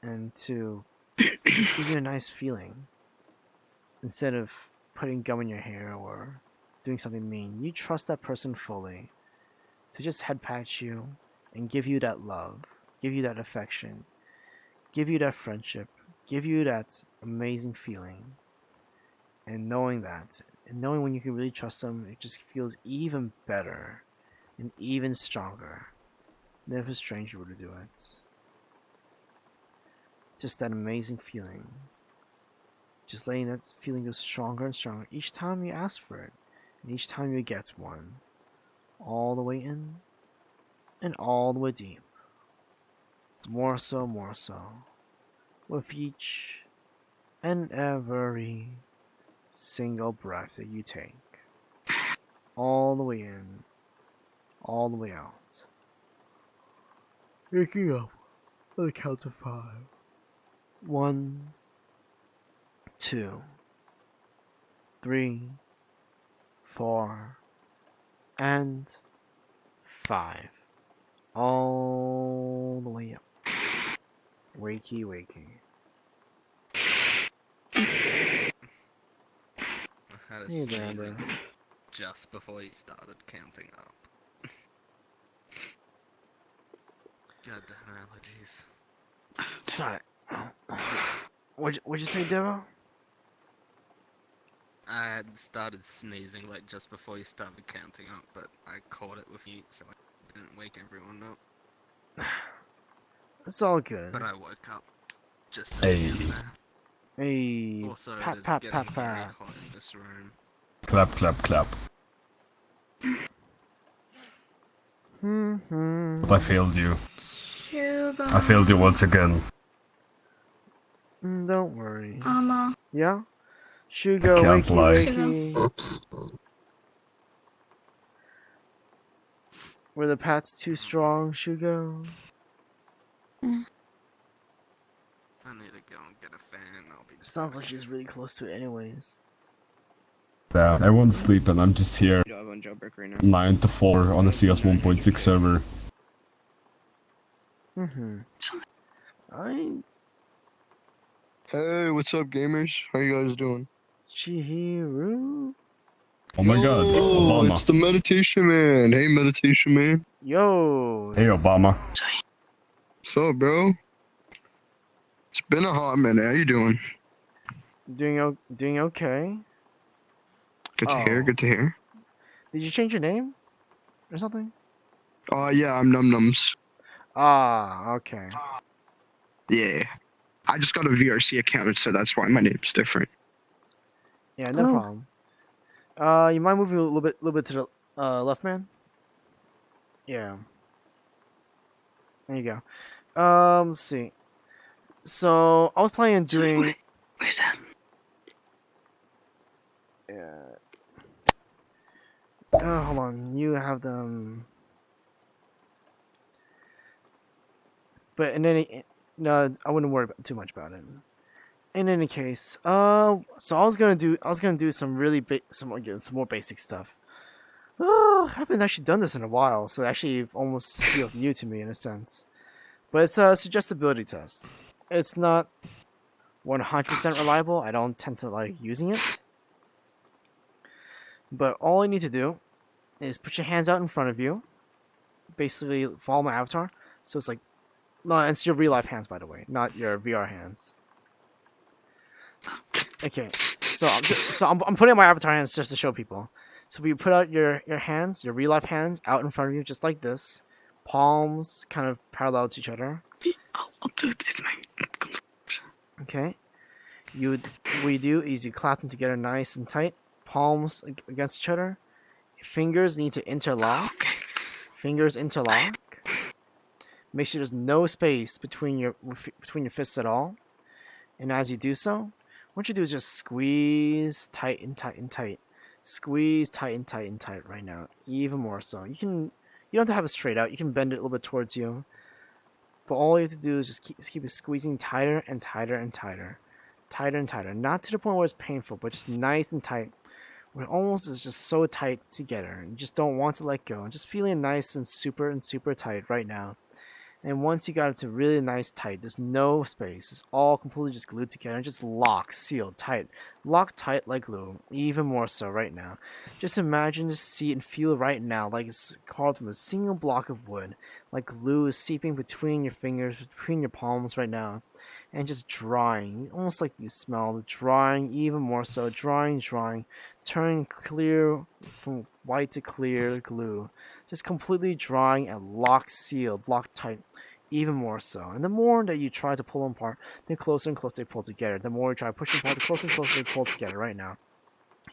and to just give you a nice feeling. Instead of putting gum in your hair or doing something mean, you trust that person fully to just head pat you and give you that love, give you that affection, give you that friendship, give you that amazing feeling. And knowing that, and knowing when you can really trust them, it just feels even better and even stronger than if a stranger were to do it. Just that amazing feeling. Just letting that feeling go stronger and stronger each time you ask for it, and each time you get one. All the way in, and all the way deep. More so, with each and every single breath that you take. All the way in, all the way out. Waking up on the count of 5. 1, 2, 3, 4, and 5. All the way up. Wakey, wakey. I had a Hey there, sneezing bro. just before you started counting up. Goddamn allergies. Sorry. What'd you say, Devo? I had started sneezing like just before you started counting up, but I caught it with you, so I didn't wake everyone up. It's all good. But I woke up just at Hey. the end there. Hey, Also, pat, it is pat, getting pat, very pat. hot in this room. Clap, clap, clap. But I failed you. Sugar. I failed you once again. Don't worry. Yeah? Shugo, I can't wakey, lie. wakey. Oops. Were the pats too strong, Shugo? I need to go and get a fan. I'll be. Sounds like she's really close to it anyways. Yeah, everyone's sleeping. I'm just here. You have on jailbreak right now. 9 to 4 on a CS 1.6 server. Hey, what's up, gamers? How you guys doing? Chihiro? Oh my god, Oh, Obama. it's the meditation man. Hey, meditation man. Yo. Hey, Obama. What's up, bro? It's been a hot minute. How you doing? Doing okay. Good to hear. Good to hear. Did you change your name? Or something? Yeah, I'm Num Nums. Ah, okay. Yeah. I just got a VRC account, so that's why my name's different. Yeah, no problem. You mind moving a little bit to the left, man? Yeah. There you go. Let's see. So I was planning on doing. Where's that? Yeah. Hold on. You have them. But in any, no, I wouldn't worry too much about it. In any case, so I was gonna do some really some more basic stuff. I haven't actually done this in a while, so it actually almost feels new to me in a sense. But it's a suggestibility test. It's not 100% reliable. I don't tend to like using it. But all you need to do is put your hands out in front of you. Basically, follow my avatar. So it's like, no, it's your real life hands, by the way, not your VR hands. Okay, so I'm putting my avatar hands just to show people. So you put out your hands, your real life hands, out in front of you, just like this. Palms kind of parallel to each other. I'll do it with my. Okay. What you do is you clap them together nice and tight. Palms against each other. Fingers need to interlock. Okay. Fingers interlock. Make sure there's no space between your fists at all. And as you do so, what you do is just squeeze tight and tight and tight. Squeeze tight and tight and tight right now. Even more so. You don't have to have it straight out. You can bend it a little bit towards you. But all you have to do is just keep it squeezing tighter and tighter and tighter. Tighter and tighter. Not to the point where it's painful, but just nice and tight. Where it almost is just so tight together. And you just don't want to let go. And just feeling nice and super tight right now. And once you got it to really nice tight, there's no space. It's all completely just glued together and just locked, sealed, tight. Locked tight like glue, even more so right now. Just imagine, just see and feel right now like it's carved from a single block of wood. Like glue is seeping between your fingers, between your palms right now. And just drying, almost like you smell the drying, even more so, drying, turning clear from white to clear glue, just completely drying and locked, sealed, locked tight, even more so. And the more that you try to pull them apart, the closer and closer they pull together. The more you try to push them apart, the closer and closer they pull together right now.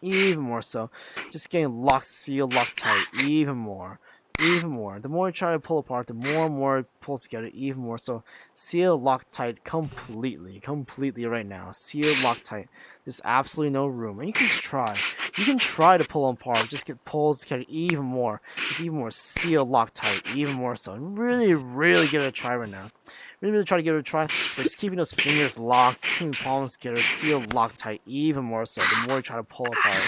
Even more so, just getting locked, sealed, locked tight, even more. Even more. The more you try to pull apart, the more and more it pulls together, even more. So, sealed, locked tight, completely right now. Sealed, locked tight. There's absolutely no room. And you can just try. You can try to pull them apart, just get pulls together even more. Just even more sealed, locked tight, even more so. And really give it a try right now. Really try to give it a try, but just keeping those fingers locked, keeping palms together, sealed, locked tight, even more so. The more you try to pull apart.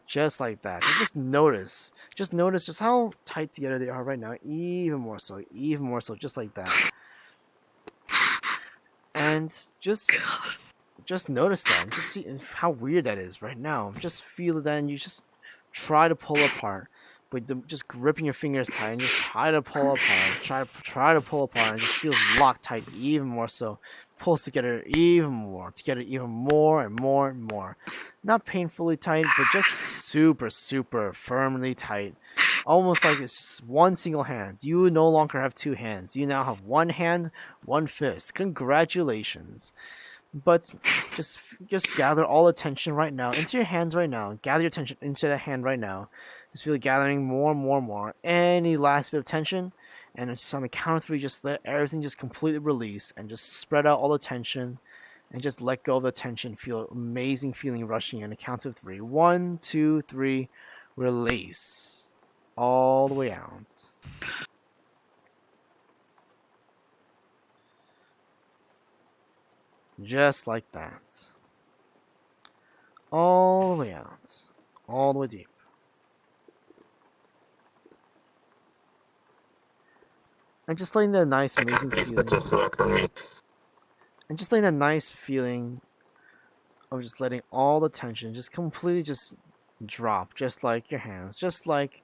Just like that. So just notice just how tight together they are right now. Even more so, just like that. And just notice that. Just see how weird that is right now. Just feel it, and you just try to pull apart, but just gripping your fingers tight and just try to pull apart. Try to pull apart, and just feels locked tight even more so. Pulls together even more and more. Not painfully tight, but just super firmly tight. Almost like it's just one single hand. You no longer have two hands. You now have one hand, one fist. Congratulations. But just gather all the tension right now into your hands right now. Gather your tension into the hand right now. Just feel it gathering more. Any last bit of tension, and just on the count of 3, just let everything just completely release and just spread out all the tension and just let go of the tension. Feel amazing feeling rushing in. On the count of 3. 1, 2, 3, release. All the way out. Just like that. All the way out. All the way deep. And just letting that nice, amazing feeling. And just letting that nice feeling of just letting all the tension just completely just drop, just like your hands, just like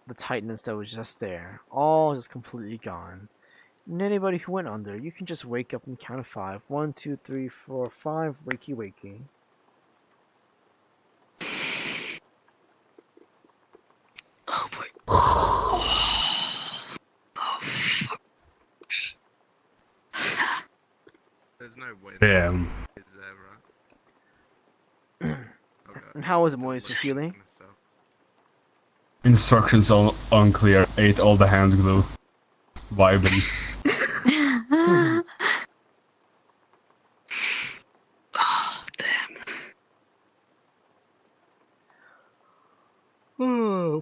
the tightness that was just there, all just completely gone. And anybody who went under, you can just wake up and count of 5. 1, 2, 3, 4, 5. Wakey. Oh boy. There's no way. Damn. Is there, right? Okay. And how was Moise feeling? Instructions all unclear. Ate all the hand glue. Vibing. Oh, damn.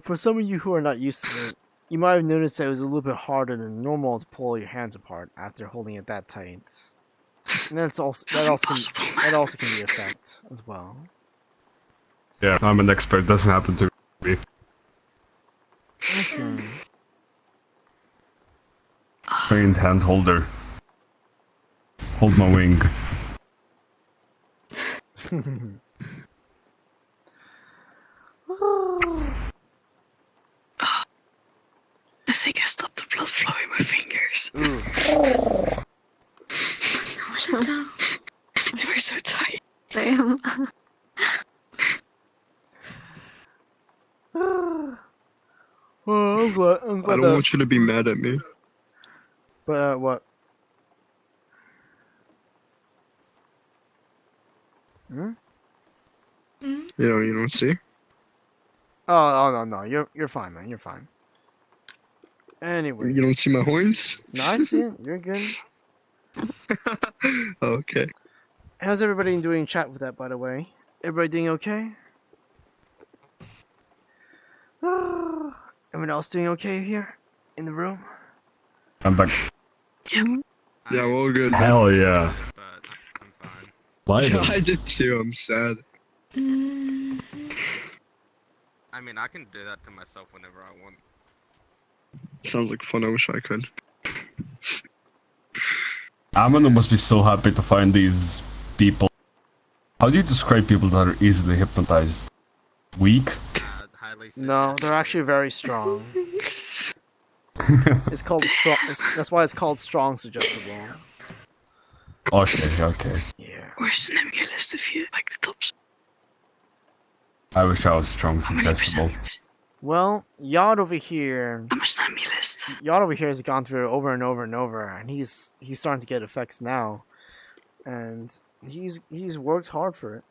For some of you who are not used to it, you might have noticed that it was a little bit harder than normal to pull your hands apart after holding it that tight. And that also can be a effect as well. Yeah, I'm an expert. Doesn't happen to me. Trained hand holder. Hold my wing. I think I stopped the blood flow in my fingers. They were so tight. Damn. Well, I'm glad I don't want you to be mad at me. But what? You don't see? Oh no, you're fine, man. You're fine. Anyways. You don't see my horns? No, I see it. You're good. Okay. How's everybody doing in chat with that, by the way? Everybody doing okay? Everyone else doing okay here? In the room? I'm back. Yeah, we're all good. Hell yeah. But I'm fine. Why Yeah, though? I did too. I'm sad. I mean, I can do that to myself whenever I want. Sounds like fun. I wish I could. Amanu must be so happy to find these people. How do you describe people that are easily hypnotized? Weak? Highly No, they're actually very strong. It's called strong. That's why it's called strong suggestible. Okay. Yeah. Or stimulus if you like the tops. I wish I was strong How many suggestible. percent? Well, Yod over here. I'm a stimulus. Yod over here has gone through it over and over and over, and he's starting to get effects now, and he's worked hard for it.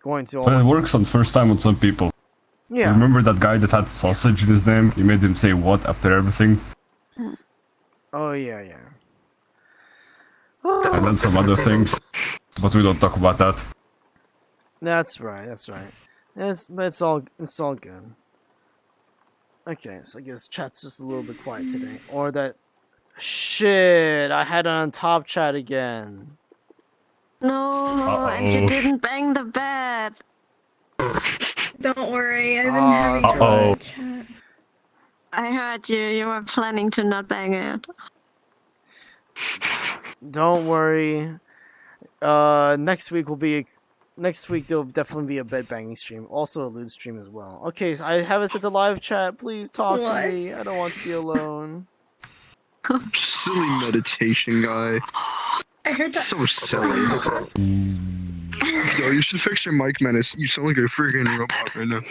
Going to But it works on first time on some people. yeah. Remember that guy that had sausage in his name? You made him say what after everything? Oh yeah. And then some other things. But we don't talk about that. That's right. But it's all good. Okay, so I guess chat's just a little bit quiet today. Or that shit, I had it on top chat again. No, and you didn't bang the bed. Don't worry, I've been having Uh-oh. chat. I heard you. You were planning to not bang it. Don't worry. Next week there'll definitely be a bed banging stream. Also a loot stream as well. Okay, so I have it set to live chat. Please talk to What? me. I don't want to be alone. Silly meditation guy. I heard that. So silly. Yo, you should fix your mic, Menace. You sound like a freaking robot right now.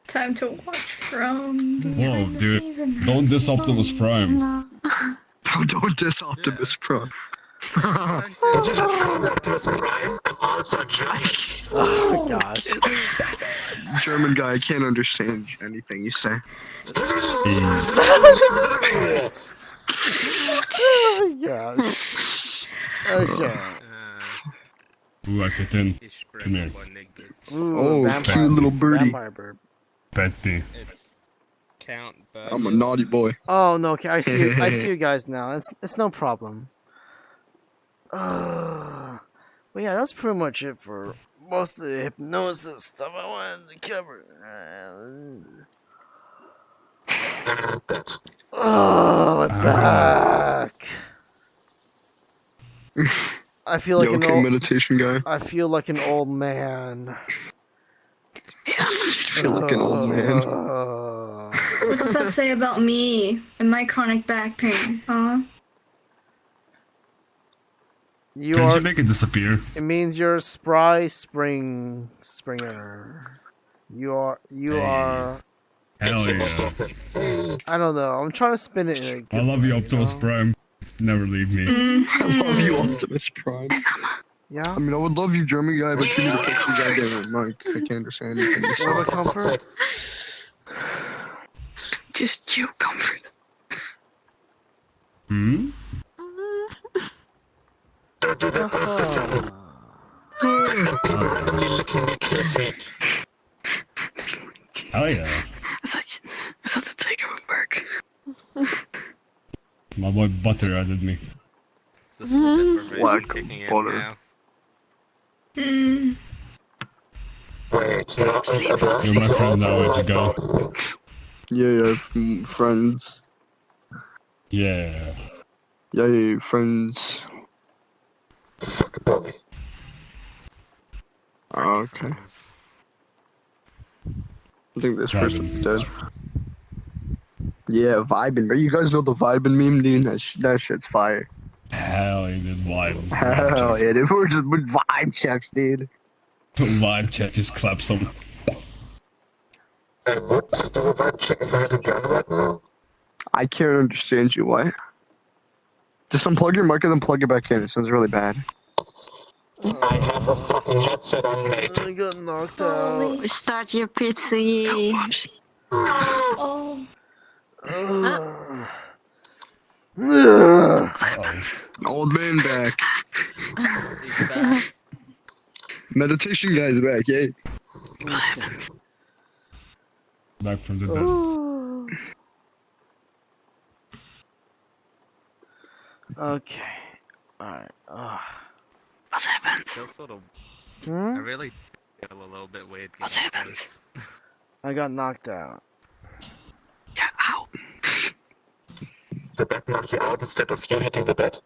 Time to watch from Whoa, behind the dude. scenes and Don't diss happy Optimus boys. Prime. No. Don't diss Optimus Prime. Did you just call Optimus Prime? I'm also German. Oh my gosh. German guy, I can't understand anything you say. Oh my gosh. Okay. Ooh, I fit in. Ich Come spreche here. aber nicht gut. Ooh, Oh, vampire, cute little birdie. Vampire bird. Pet me. It's Count I'm a naughty boy. Oh no, okay, I see you guys now. It's no problem. Well, yeah, that's pretty much it for most of the hypnosis stuff I wanted to cover. Oh, my back. I feel like You an okay, old. meditation guy? I feel like an old man. I feel like an old man. What does that say about me and my chronic back pain, huh? You Can't are. you make it disappear? It means you're a spry springer. You are. Hell yeah. I don't know. I'm trying to spin it in a good I love you, way, Optimus know? Prime. Never leave me. I love you, Optimus Prime. Yeah. I mean, I would love you, German guy, but you need to fix your goddamn mic. I can't understand anything you say. What about comfort? Just you, comfort. Hmm? Don't do that all the time. And people randomly licking me carefully. Hell yeah. I thought the tiger would work. My boy Butter added me. Is the snippet provision Black kicking in butter. now? Hmm. Wait, you're not a blast. You're my You're friend now, also way to go. like Yeah, friends. Yeah. Yay, friends. fuck boy. Okay. Friends. I think this Vibin'. person's dead. Yeah, vibing. Bro. You guys know the vibing meme, dude? That shit's fire. Hell yeah, dude. Vibe. Hell yeah, dude. We're just with vibe checks, dude. Vibe chat just claps on. And what do a vibe check if I had a gun right now? I can't understand you. What? Just unplug your mic and then plug it back in. It sounds really bad. I have a fucking headset on, mate. I got knocked Holy out. Start your PC. Oh. Old man back. He's back. Meditation guy's back, eh? Back from the dead. Okay. Alright. What happened? Still sort of. I Hmm? really feel a little bit weird. What getting happened? close. I got knocked out. Yeah, ow. the bed knock you out instead of you hitting the bed?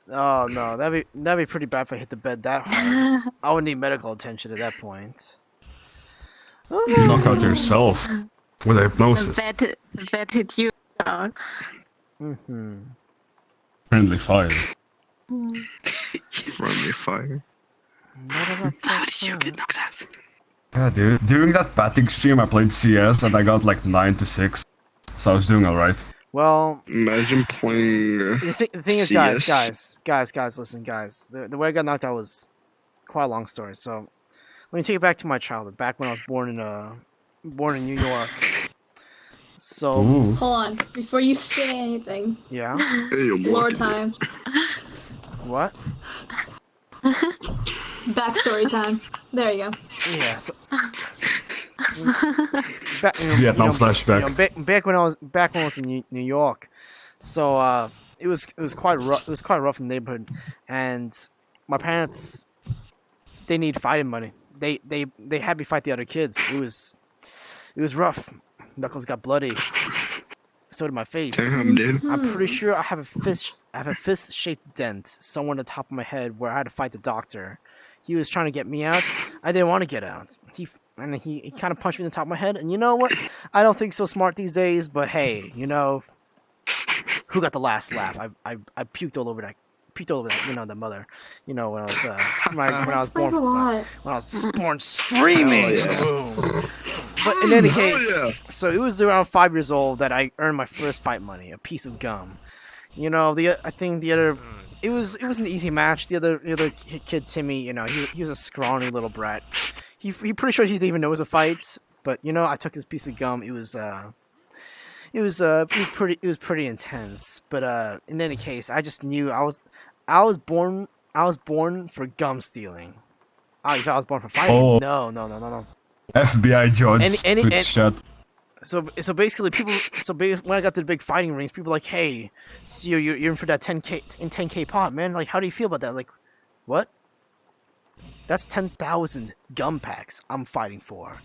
Oh no, that'd be pretty bad if I hit the bed that hard. I would need medical attention at that point. You knock out yourself with hypnosis. The bed hit you down. Mm-hmm. Friendly fire. Friendly fire. How did you get knocked out? Yeah, dude. During that batting stream, I played CS and I got like 9 to 6. So I was doing alright. Well, Imagine playing. the thing is, guys, listen, guys. The way I got knocked out was quite a long story. So let me take it back to my childhood, back when I was born in New York. So Ooh. Hold on, before you say anything. Yeah. Hey, Lore time. What? Backstory time. There you go. Yeah. So, Vietnam flashback. Back when I was in New York, so it was quite rough. It was quite rough in the neighborhood, and my parents, they need fighting money. They had me fight the other kids. It was rough. Knuckles got bloody. So did my face. Damn, dude. I'm pretty sure I have a fist-shaped dent somewhere on the top of my head where I had to fight the doctor. He was trying to get me out. I didn't want to get out. He kind of punched me in the top of my head. And you know what? I don't think so smart these days. But hey, you know, who got the last laugh? I puked all over that. You know, the mother. You know, when I was when I was born. When I was born screaming. Boom. But in any case, so it was around 5 years old that I earned my first fight money, a piece of gum. You know, I think the other, it was an easy match. The other kid, Timmy, you know, he was a scrawny little brat. He pretty sure he didn't even know it was a fight. But you know, I took his piece of gum. It was pretty intense. But in any case, I just knew I was born for gum stealing. Oh, you thought I was born for fighting? Oh. No. FBI judge. Shut. So basically, when I got to the big fighting rings, people were like, "Hey, so you're in for that 10K pot, man. Like, how do you feel about that?" Like, what? That's 10,000 gum packs I'm fighting for.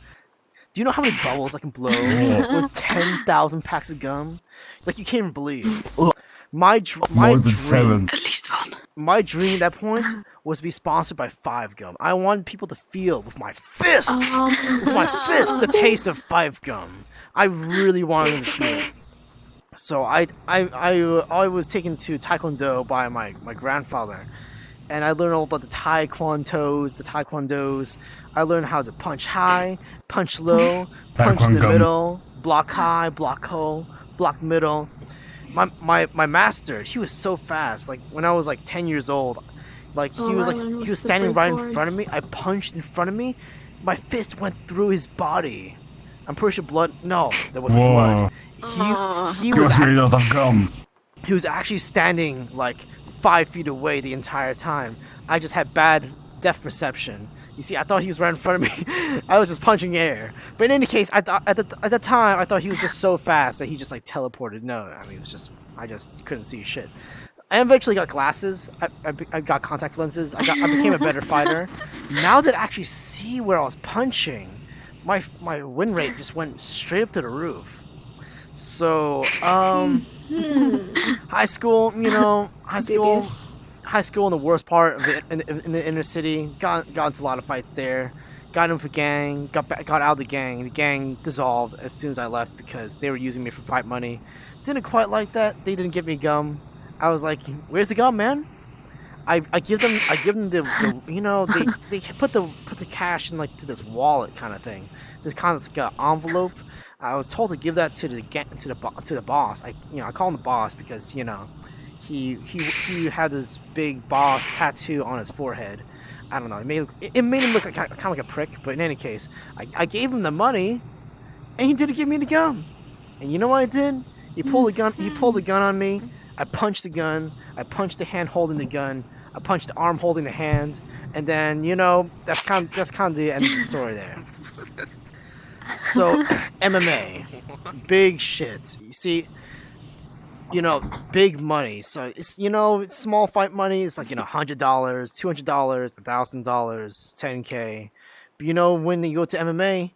Do you know how many bubbles I can blow with 10,000 packs of gum? Like, you can't even believe. My dream. At least one. My dream at that point was to be sponsored by 5 Gum. I wanted people to feel with my fist, the taste of 5 Gum. I really wanted them to feel it. So I was taken to Taekwondo by my grandfather, and I learned all about the Taekwondos. I learned how to punch high, punch low, punch in the middle, block high, block low, block middle. My master, he was so fast. Like when I was like 10 years old, like he was standing right in front of me. I punched in front of me. My fist went through his body. I'm pretty sure blood. No, there wasn't blood. He was made out of gum. He was actually standing like 5 feet away the entire time. I just had bad depth perception. You see, I thought he was right in front of me. I was just punching air. But in any case, I thought at the time I thought he was just so fast that he just like teleported. No, I mean I just couldn't see shit. I eventually got glasses. I got contact lenses. I became a better fighter. Now that I actually see where I was punching, my win rate just went straight up to the roof. So high school, you know, high school in the worst part of in the inner city. Got into a lot of fights there. Got into the gang. Got out of the gang. The gang dissolved as soon as I left because they were using me for fight money. Didn't quite like that. They didn't give me gum. I was like, "Where's the gum, man?" I give them the you know they put the cash in like to this wallet kind of thing. This kind of like an envelope. I was told to give that to the boss. I call him the boss because you know. He had this big boss tattoo on his forehead. I don't know. It made him look like, kind of like a prick. But in any case, I gave him the money, and he didn't give me the gun. And you know what I did? He pulled the gun. He pulled the gun on me. I punched the gun. I punched the hand holding the gun. I punched the arm holding the hand. And then you know that's kind of the end of the story there. So MMA, big shit. You see. You know, big money. So it's it's small fight money. It's like $100, $200, $1,000, $10K. But you know, when you go to MMA,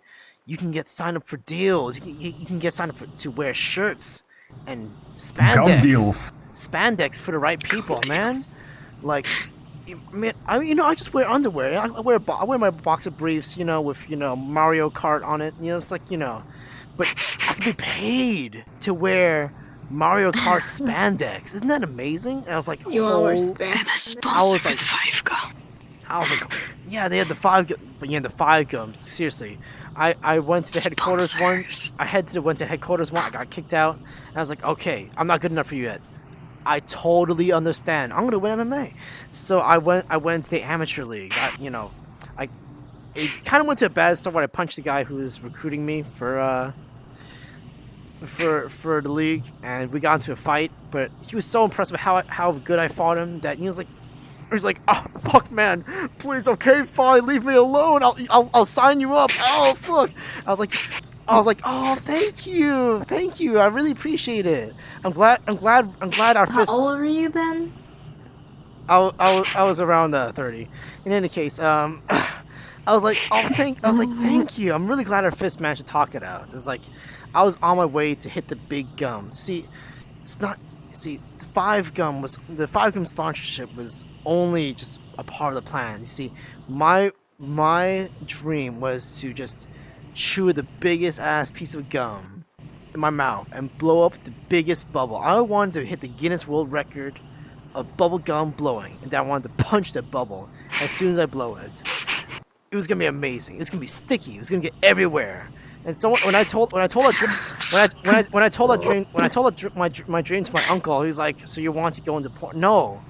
you can get signed up for deals. You can get signed up to wear shirts and Gum deals. spandex for the right people, man. Like, man, I just wear underwear. I wear my boxer briefs, with Mario Kart on it. It's like but I can be paid to wear Mario Kart spandex. Isn't that amazing? And I was like, You want to wear And a spandex? sponsor with 5 gum. I was like, yeah, they had the 5 but the 5 gums. Seriously, I went to the headquarters one. Went to headquarters one. I got kicked out. And I was like, okay, I'm not good enough for you yet. I totally understand. I'm gonna win MMA. So I went to the amateur league. It kind of went to a bad start when I punched the guy who was recruiting me for the league, and we got into a fight. But he was so impressed with how good I fought him that he was like, oh fuck, man, please, okay, fine, leave me alone. I'll sign you up. Oh fuck. I was like, oh, thank you, I really appreciate it. I'm glad our How old were you then? I was around 30. In any case, I was like, thank you. I'm really glad our fist managed to talk it out. It's like, I was on my way to hit the big gum. The 5 gum sponsorship was only just a part of the plan. You see, my dream was to just chew the biggest ass piece of gum in my mouth and blow up the biggest bubble. I wanted to hit the Guinness World Record of bubble gum blowing, and then I wanted to punch that bubble as soon as I blow it. It was gonna be amazing. It was gonna be sticky. It was gonna get everywhere. And so when I told my dream to my uncle, he's like, "So you want to go into porn?" No,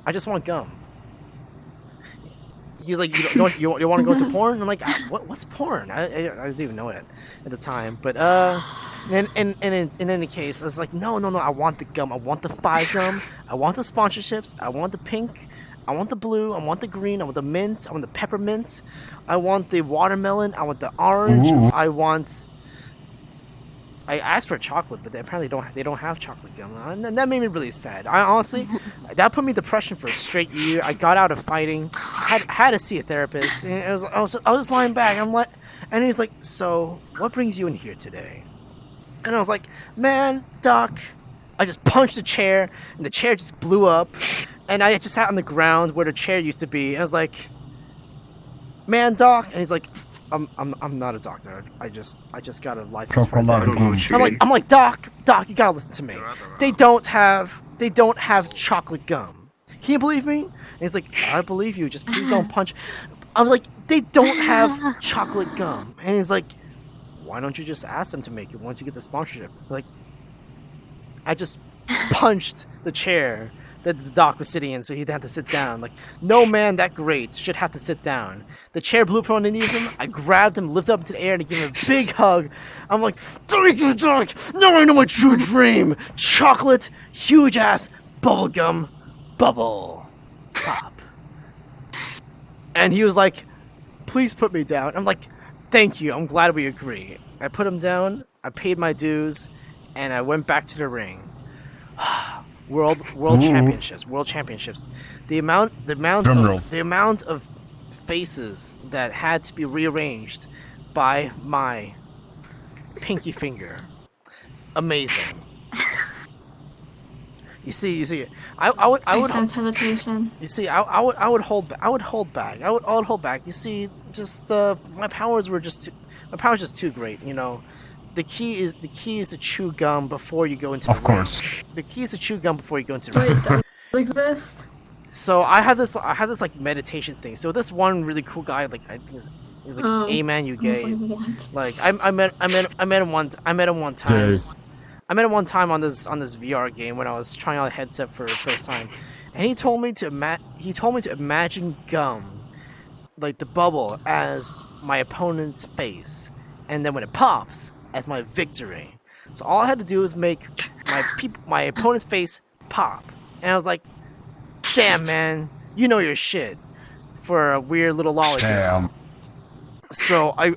I just want gum. He's like, "You want to go into porn?" I'm like, "What's porn?" I didn't even know it at the time. But in any case, I was like, "No, I want the gum. I want the 5 gum. I want the sponsorships. I want the pink. I want the blue, I want the green, I want the mint, I want the peppermint, I want the watermelon, I want the orange, I asked for chocolate, but they apparently don't have chocolate gum, and that made me really sad. I honestly, that put me in depression for a straight year. I got out of fighting, had to see a therapist, and I was lying back. And he's like, "So, what brings you in here today?" And I was like, "Man, Doc," I just punched the chair, and the chair just blew up. And I just sat on the ground where the chair used to be. And I was like, "Man, Doc," and he's like, "I'm not a doctor. I just got a license for that." I'm like, Doc, you gotta listen to me. They don't have chocolate gum. Can you believe me?" And he's like, "I believe you. Just please don't punch." I was like, "They don't have chocolate gum." And he's like, "Why don't you just ask them to make it once you get the sponsorship?" Like, I just punched the chair that the doc was sitting in, so he'd have to sit down. Like, no man that great should have to sit down. The chair blew from underneath him. I grabbed him, lifted up into the air, and gave him a big hug. I'm like, "Thank you, Doc. Now I know my true dream. Chocolate, huge ass, bubblegum, bubble, pop." And he was like, "Please put me down." I'm like, "Thank you. I'm glad we agree." I put him down. I paid my dues, and I went back to the ring. World championships. The amount of faces that had to be rearranged by my pinky finger. Amazing. You see. I would sense hesitation. You see, I would hold back. You see, just my powers were just too great. The key is to chew gum before you go into the ring. Of course. The key is to chew gum before you go into the ring. Wait, like this? So I had this like meditation thing. So this one really cool guy, like I think he's like Amanugai. Like I met him one time. I met him one time on this VR game when I was trying out a headset for the first time, and he told me to imagine gum, like the bubble, as my opponent's face, and then when it pops, as my victory. So all I had to do was make my opponent's face pop, and I was like, "Damn, man, you know your shit for a weird little lollipop." Damn. So I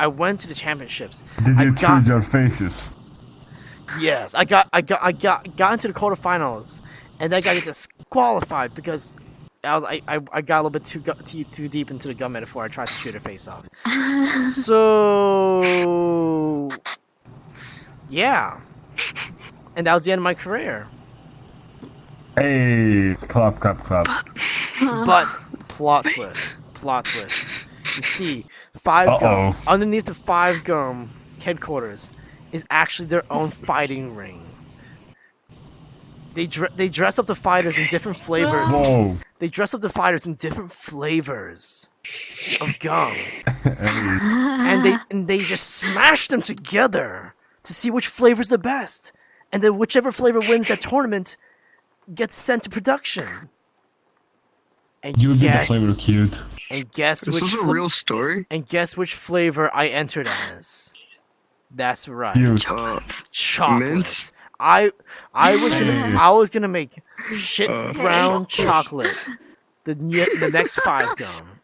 went to the championships. Did you choose your faces? Yes, I got into the quarterfinals, and then I got disqualified because I got a little bit too deep into the gum metaphor. I tried to shoot her face off. So Yeah. And that was the end of my career. Hey, clap, clap, clap. But plot twist. You see, Five Gum underneath the Five Gum headquarters is actually their own fighting ring. They dress up the fighters in different flavors. Whoa. They dress up the fighters in different flavors of gum, and they just smash them together to see which flavor's the best, and then whichever flavor wins that tournament gets sent to production. And You would be the flavor cute. And guess Is which this a real story? And guess which flavor I entered as? That's right. Cute. Chocolate. Mint? I was gonna make shit brown chocolate. The next Five Gum.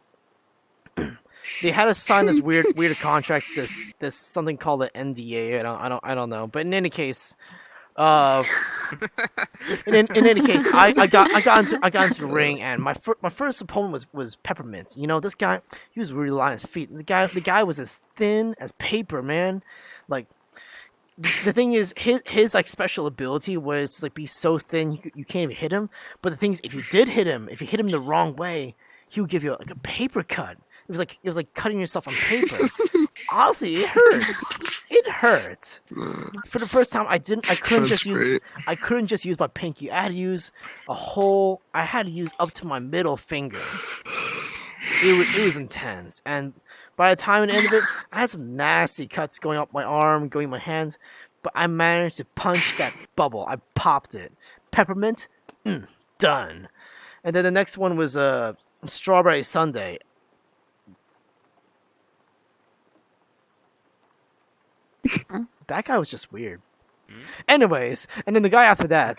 They had to sign this weird contract. This something called an NDA. I don't know. But in any case, in any case, I got into the ring, and my first opponent was Peppermint. You know, this guy, he was really light on his feet. The guy was as thin as paper, man. Like, the thing is, his like special ability was to, like, be so thin you can't even hit him. But the thing is, if you hit him the wrong way, he would give you like a paper cut. It was like cutting yourself on paper. Honestly, it hurts. It hurt. For the first time, I couldn't just use my pinky. I had to use up to my middle finger. It was intense, and by the time it ended, I had some nasty cuts going up my arm, going my hand, but I managed to punch that bubble. I popped it. Peppermint, done. And then the next one was strawberry sundae. That guy was just weird. Anyways, and then the guy after that,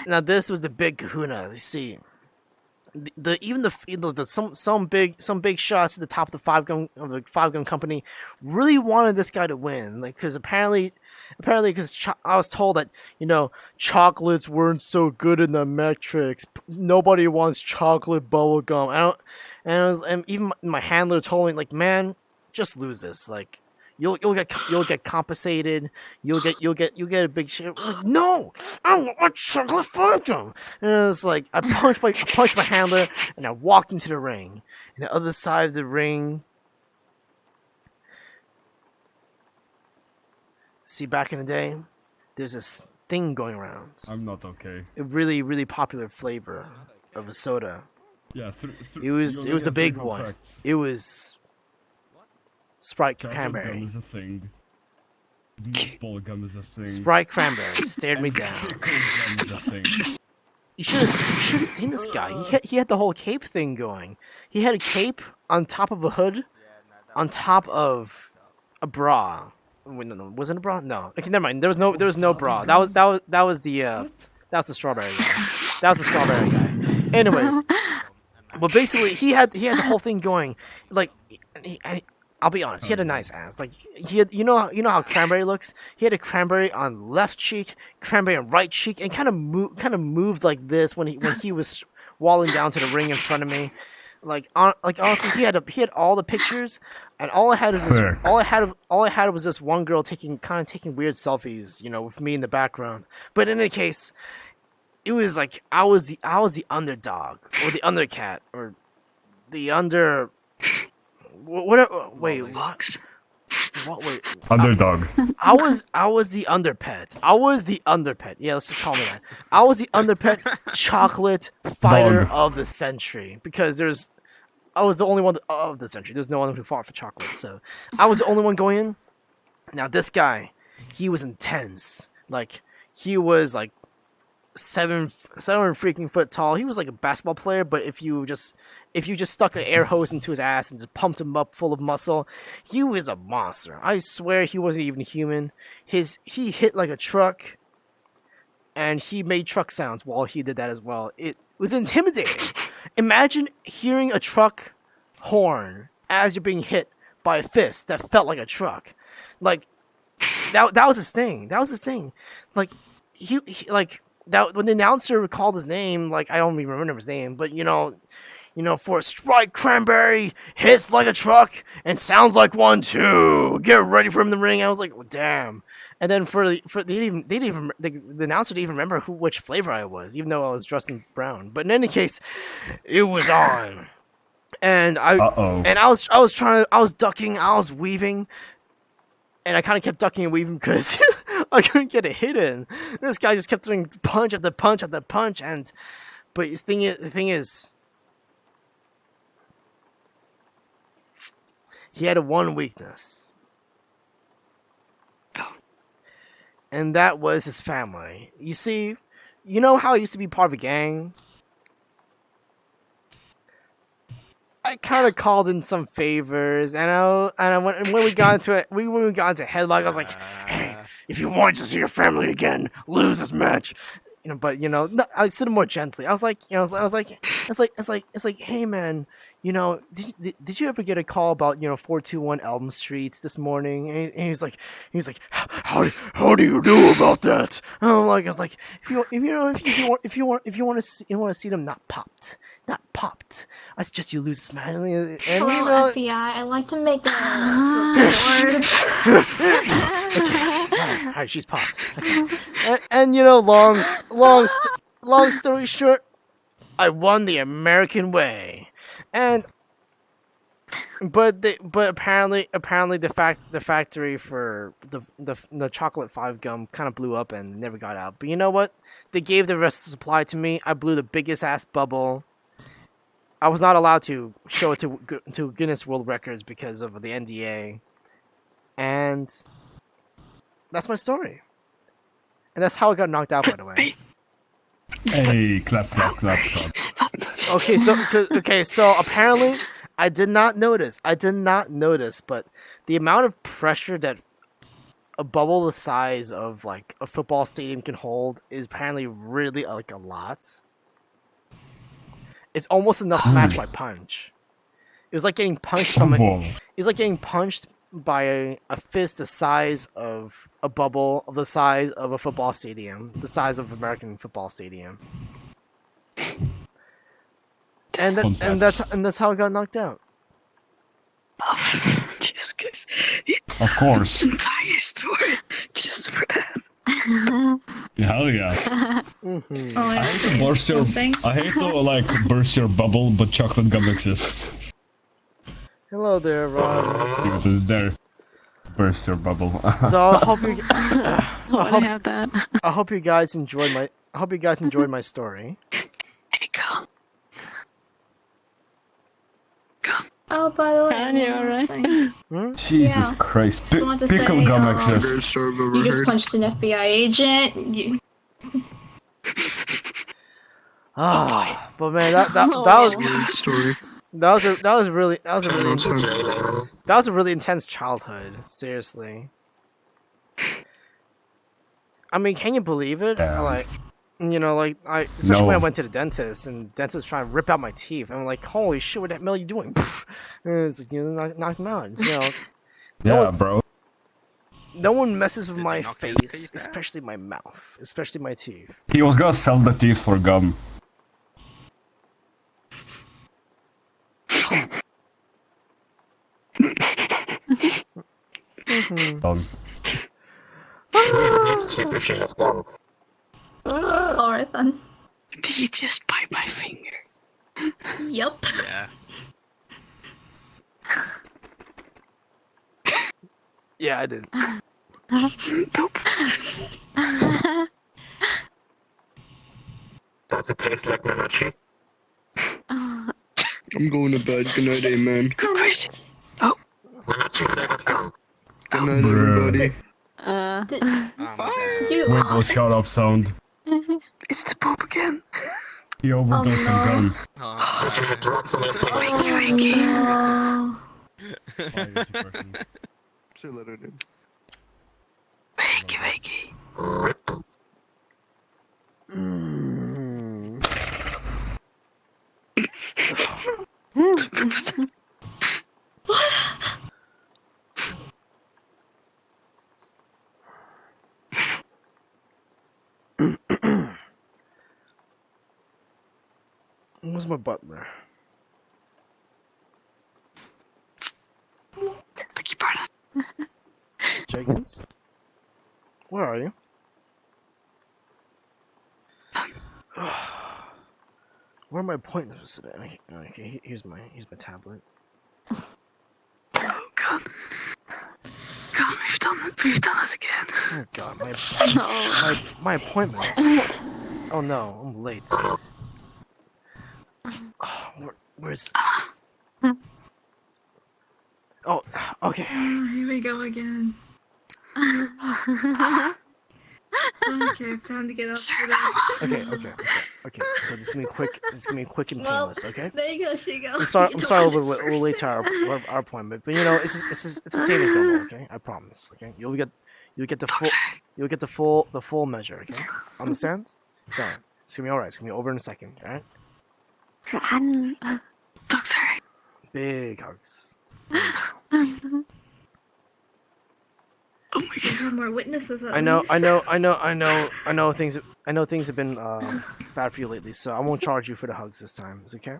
Now this was the big kahuna. You see, some big shots at the top of the Five Gum company really wanted this guy to win. Like, because apparently, because I was told that, you know, chocolates weren't so good in the metrics. Nobody wants chocolate bubblegum. And even my handler told me, like, man, just lose this. Like, you'll get compensated. You'll get a big share. Like, no, I don't want chocolate Five Gum. And it's like I punched my handler, and I walked into the ring. And the other side of the ring, see, back in the day, there's this thing going around. I'm not okay. A really, really popular flavor of a soda. Yeah, it was a big one. Facts. It was Sprite Chocolate crackberry. gum is a thing. Bubblegum is a thing. Sprite cranberry stared me down. Gum is a thing. You should have seen this guy. He had the whole cape thing going. He had a cape on top of a hood, on top of a bra. Wait, no, wasn't a bra? No. Okay, never mind. There was no bra. That was the strawberry guy. That was the strawberry guy. Anyways, well, basically he had the whole thing going. Like, I'll be honest, he had a nice ass. Like, he had, you know how cranberry looks. He had a cranberry on left cheek, cranberry on right cheek, and kind of moved like this when he was walling down to the ring in front of me. Like honestly, he had all the pictures, and all I had was this one girl taking weird selfies, you know, with me in the background. But in any case, it was like I was the underdog, or the undercat, or the under. What? Wait, what? What? Wait. Underdog. I was the underpet. Yeah, let's just call me that. I was the underpet chocolate fighter of the century, because I was the only one of the century. There's no one who fought for chocolate, so I was the only one going in. Now this guy, he was intense. Like, he was like seven freaking foot tall. He was like a basketball player, but if you just stuck an air hose into his ass and just pumped him up full of muscle, he was a monster. I swear he wasn't even human. He hit like a truck, and he made truck sounds while he did that as well. It was intimidating. Imagine hearing a truck horn as you're being hit by a fist that felt like a truck. Like, that was his thing. Like, he like that when the announcer called his name. Like, I don't even remember his name, but you know, for a strike cranberry, hits like a truck, and sounds like one too. Get ready for him to ring. I was like, well, damn. And then the announcer didn't even remember which flavor I was, even though I was dressed in brown. But in any case, it was on. And I was ducking, I was weaving, and I kind of kept ducking and weaving because I couldn't get a hit in. This guy just kept doing punch after punch after punch, but the thing is, he had one weakness, and that was his family. You see, you know how I used to be part of a gang? I kind of called in some favors, and when we got into it, when we got into headlock, I was like, "Hey, if you want to see your family again, lose this match." But no, I said it more gently. I was like, it's like, hey man, did you ever get a call about 421 Elm Street this morning? And he's like, how do you know about that? And I was like, if you want to see them not popped. I suggest you lose this match. And Hello, FBI. I'd like to make a report. Alright, she's popped. Okay. And long story short, I won the American way. But apparently the factory for the chocolate 5 gum kind of blew up and never got out. But you know what? They gave the rest of the supply to me. I blew the biggest ass bubble. I was not allowed to show it to Guinness World Records because of the NDA, and that's my story. And that's how I got knocked out, by the way. Hey, clap. Okay, so apparently I did not notice, but the amount of pressure that a bubble the size of like a football stadium can hold is apparently really like a lot. It's almost enough to match my punch. It was like getting punched by a fist the size of a bubble of the size of a football stadium, the size of American football stadium. And that's how I got knocked out. Oh, Jesus Christ. Of course. Entire story just for that. Hell yeah. Oh, I hate to burst your bubble, but chocolate gum exists. Hello there, Rob. It is there. Burst your bubble. So I hope you. I hope you guys enjoyed my story. Hey, come. Oh, by the way, Are you alright? Jesus Christ. want to Pickle say, gum exists. You just punched an FBI agent. But man, that was story. that was a really intense childhood. Seriously. I mean, can you believe it? Damn. Especially when I went to the dentist and the dentist trying to rip out my teeth. I'm like, holy shit, what the hell are you doing? And it's like, knock him out. Bro. No one messes with my face, especially my mouth, especially my teeth. He was gonna sell the teeth for gum. Done. Alright then. Did you just bite my finger? Yup. Yeah. Yeah, I did. Nope. Does it taste like Nanachi? I'm going to bed. Good night, amen. Good question. Oh. Nanachi flavored gum. Good night, everybody. Did you? Wiggle shut off sound. It's the poop again. He overdosed on gum. Did you get drugs on your face? Oh, See you later, dude. Wakey. Where's my butler? beg your pardon. Jenkins? Where are you? Where are my appointments today? Okay, here's my tablet. Oh god. God, we've done it again. Oh god, my appointments. Oh no, I'm late. Oh, where's? Oh, okay. Here we go again. Okay, time to get up for this. Okay. So this is gonna be quick. This is gonna be quick and Well, painless. Okay. there you go, Shigo. I'm sorry, we're a little late to our appointment, but you know, it's the same as normal. Okay, I promise. Okay, you'll get the full measure. Okay, understand? Go on. It's gonna be alright. It's gonna be over in a second. All right. Run. Doctor. Big hugs. Oh my We have more witnesses. At I know least. things have been bad for you lately, so I won't charge you for the hugs this time. Is it okay?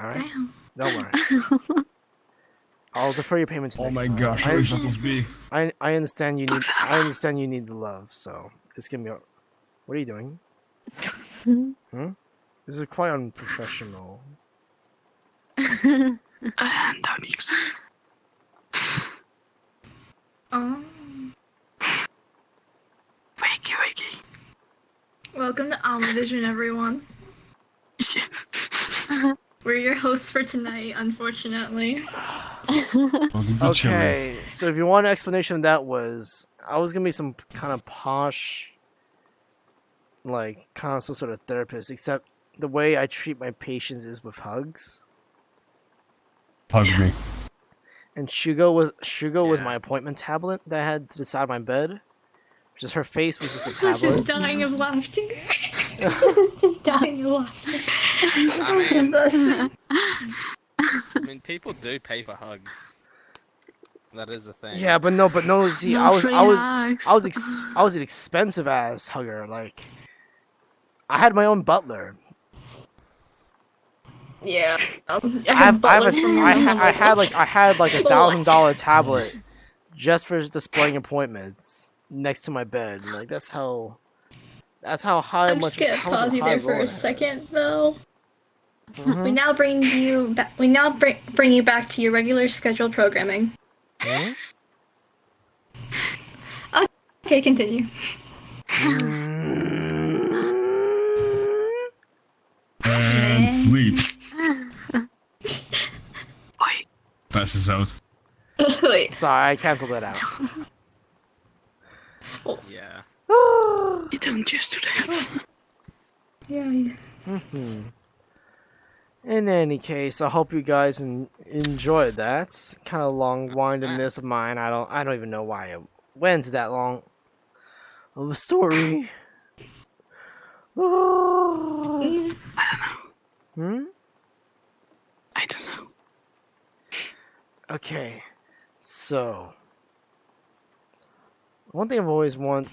All right. Damn. Don't worry. I'll defer your payments next time. gosh, I wish that was me. I understand you need the love, so it's gonna be. What are you doing? This is quite unprofessional. Don't use it. Oh. Wakey. Welcome to Amavision, everyone. We're your hosts for tonight, unfortunately. Okay, so if you want an explanation of that was, I was gonna be some kind of posh, like, kind of some sort of therapist, except the way I treat my patients is with hugs. Hug me. And Shugo was my appointment tablet that I had to the side of my bed. Just her face was just a I was tablet. just dying of laughter. Just dying of laughter. I mean, people do pay for hugs. That is a thing. Yeah, but no. See, No I was free hugs. I was an expensive ass hugger. Like, I had my own butler. Yeah. I had like $1,000 tablet just for displaying appointments next to my bed. Like, that's how high I'm much. just gonna how much pause of you high there for roll I a had. second, though. Mhm. We now bring you back. Bring you back to your regular scheduled programming. Mhm. Okay, continue. And sleep. Wait. Passes out. Wait. Sorry, I canceled that out. Yeah. You don't just do that. Yeah. In any case, I hope you guys enjoyed that kind of long-windedness of mine. I don't even know why it went that long of a story. I don't know. I don't know. Okay, so one thing I've always One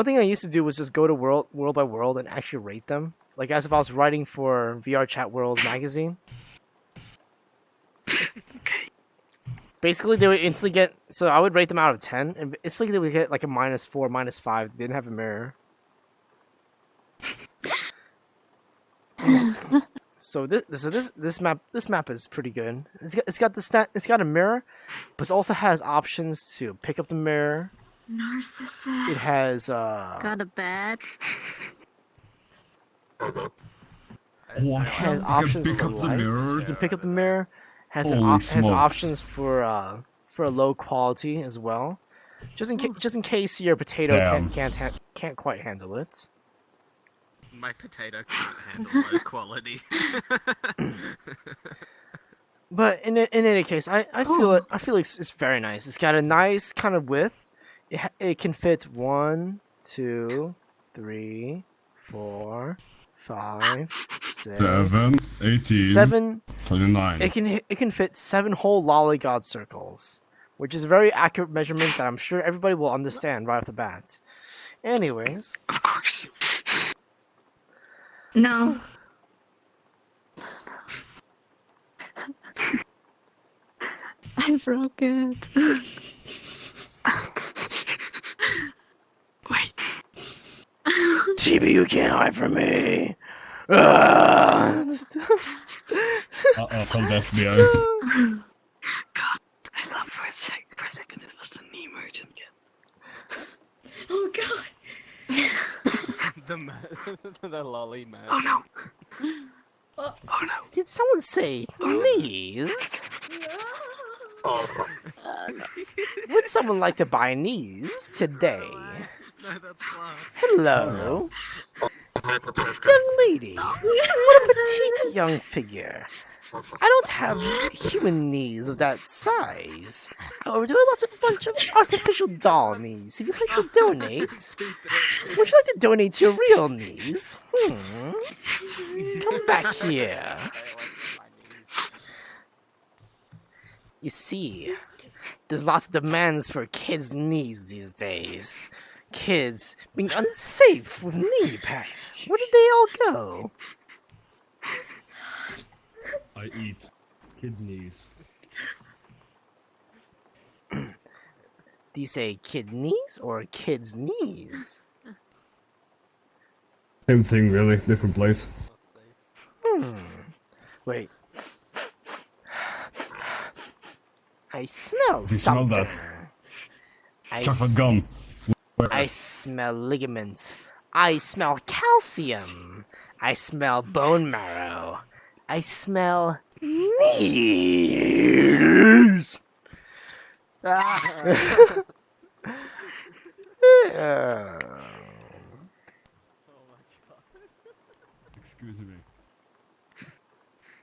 thing I used to do was just go to world by world and actually rate them, like as if I was writing for VR Chat World's magazine. Okay. Basically, they would instantly get. So I would rate them out of 10, and instantly they would get like a -4, -5. They didn't have a mirror. So this map is pretty good. It's got a mirror, but it also has options to pick up the mirror. Narcissist. It has Got a bed. It has options for light. You can pick up the mirror. Has Holy has smokes. options for a low quality as well, just in case your potato Damn. can't quite handle it. My potato can't handle low quality. But in any case, I feel it's very nice. It's got a nice kind of width. It can fit 1, 2, 3, 4, 5, 6, 7, 18, 7. 29. It can fit 7 whole lollygod circles, which is a very accurate measurement that I'm sure everybody will understand right off the bat. Anyways, Of course. No. I broke it. Wait. Chibi, you can't hide from me. Ah! Uh-oh, call the FBI. God, I thought for a second it was the knee merchant again. Oh god. the lolly man. Oh no. Oh, Oh no. Did someone say knees? Would someone like to buy knees today? No, that's Clark. Hello, young lady. What a petite young figure. I don't have human knees of that size. However, do I want a bunch of artificial doll knees? If you'd like to donate, would you like to donate your real knees? Come back here. You see, there's lots of demands for kids' knees these days. Kids being unsafe with knee pads. Where did they all go? I eat kidneys. Do you say kidneys or kids' knees? Same thing, really. Different place. Wait. I smell You smell something. that? I Tough a gun. I smell ligaments. I smell calcium. I smell bone marrow. I smell knees. Excuse me.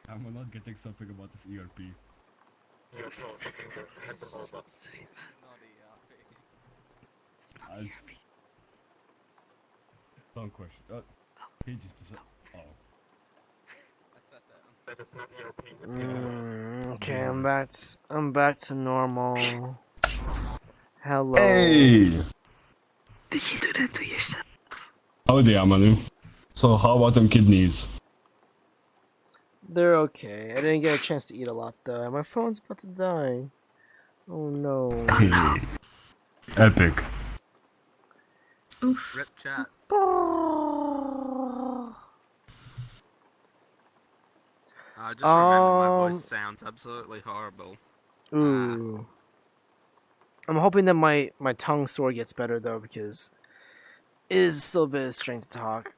I'm not getting something about this ERP. Some question. Pages to Okay, I'm back to normal. Hello. Hey! Did you do that to yourself? Howdy, Amanu. So, how about them kidneys? They're okay. I didn't get a chance to eat a lot though. My phone's about to die. Oh no. Epic. Rip chat. I just remember my voice sounds absolutely horrible. Ooh. I'm hoping that my tongue sore gets better though, because it is still a bit strange to talk.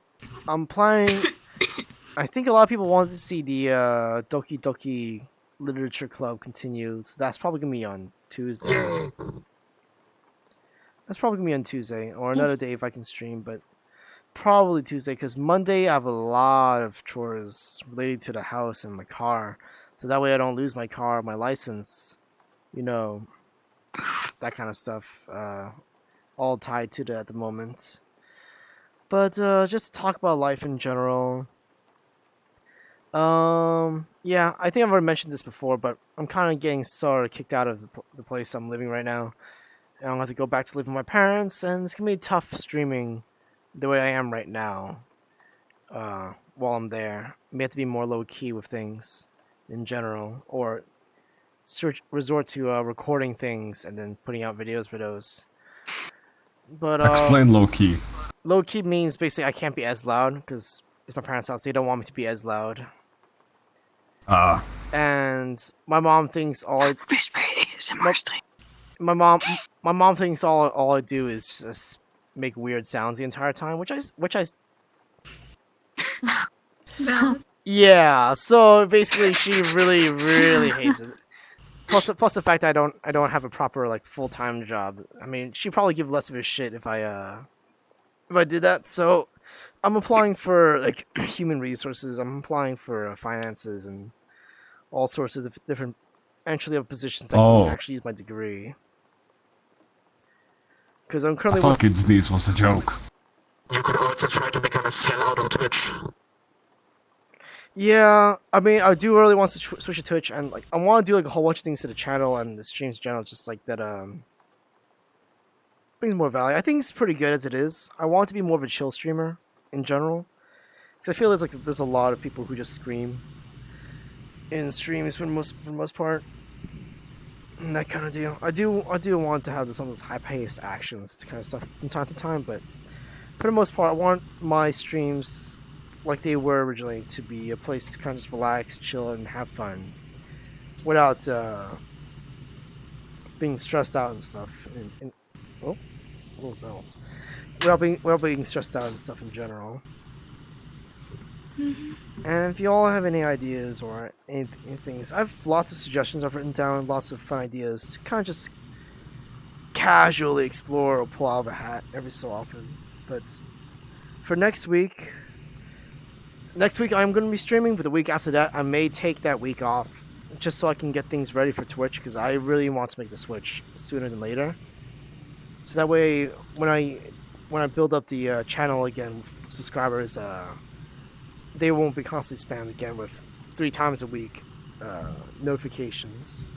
I'm planning. I think a lot of people wanted to see the Doki Doki Literature Club continue, so that's probably gonna be on Tuesday. That's probably gonna be on Tuesday or another day if I can stream, but probably Tuesday because Monday I have a lot of chores related to the house and my car, so that way I don't lose my car, my license, you know, that kind of stuff. All tied to that at the moment. But just to talk about life in general. Yeah, I think I've already mentioned this before, but I'm kind of getting sort of kicked out of the place I'm living right now. And I'm going to have to go back to live with my parents, and it's going to be tough streaming the way I am right now while I'm there. I may have to be more low-key with things in general, or resort to recording things and then putting out videos for those. But Explain low-key. Low-key means basically I can't be as loud, because it's my parents' house. They don't want me to be as loud. And my mom thinks all I... My mom thinks all I do is just make weird sounds the entire time, which I yeah, so basically she really hates it. Plus the fact I don't have a proper like full-time job. I mean, she'd probably give less of a shit if I did that. So I'm applying for like human resources. I'm applying for finances and all sorts of different entry-level positions that can actually use my degree. Because I'm currently. I thought kids' knees was a joke. You could also try to become a sellout on Twitch. Yeah, I mean, I do really want to switch to Twitch, and like I want to do like a whole bunch of things to the channel and the streams in general, just like that. Brings more value. I think it's pretty good as it is. I want to be more of a chill streamer in general, because I feel there's a lot of people who just scream in streams for the most part. and that kind of deal. I do want to have some of those high-paced actions kind of stuff from time to time, but for the most part, I want my streams, like they were originally, to be a place to kind of just relax, chill, and have fun, without being stressed out and stuff. Oh no, without being stressed out and stuff in general. And if you all have any ideas or any things, I have lots of suggestions I've written down, lots of fun ideas to kind of just casually explore or pull out of a hat every so often. But for next week I'm going to be streaming, but the week after that I may take that week off just so I can get things ready for Twitch, because I really want to make the switch sooner than later. So that way, when I build up the channel again, subscribers, they won't be constantly spammed again with 3 times a week notifications.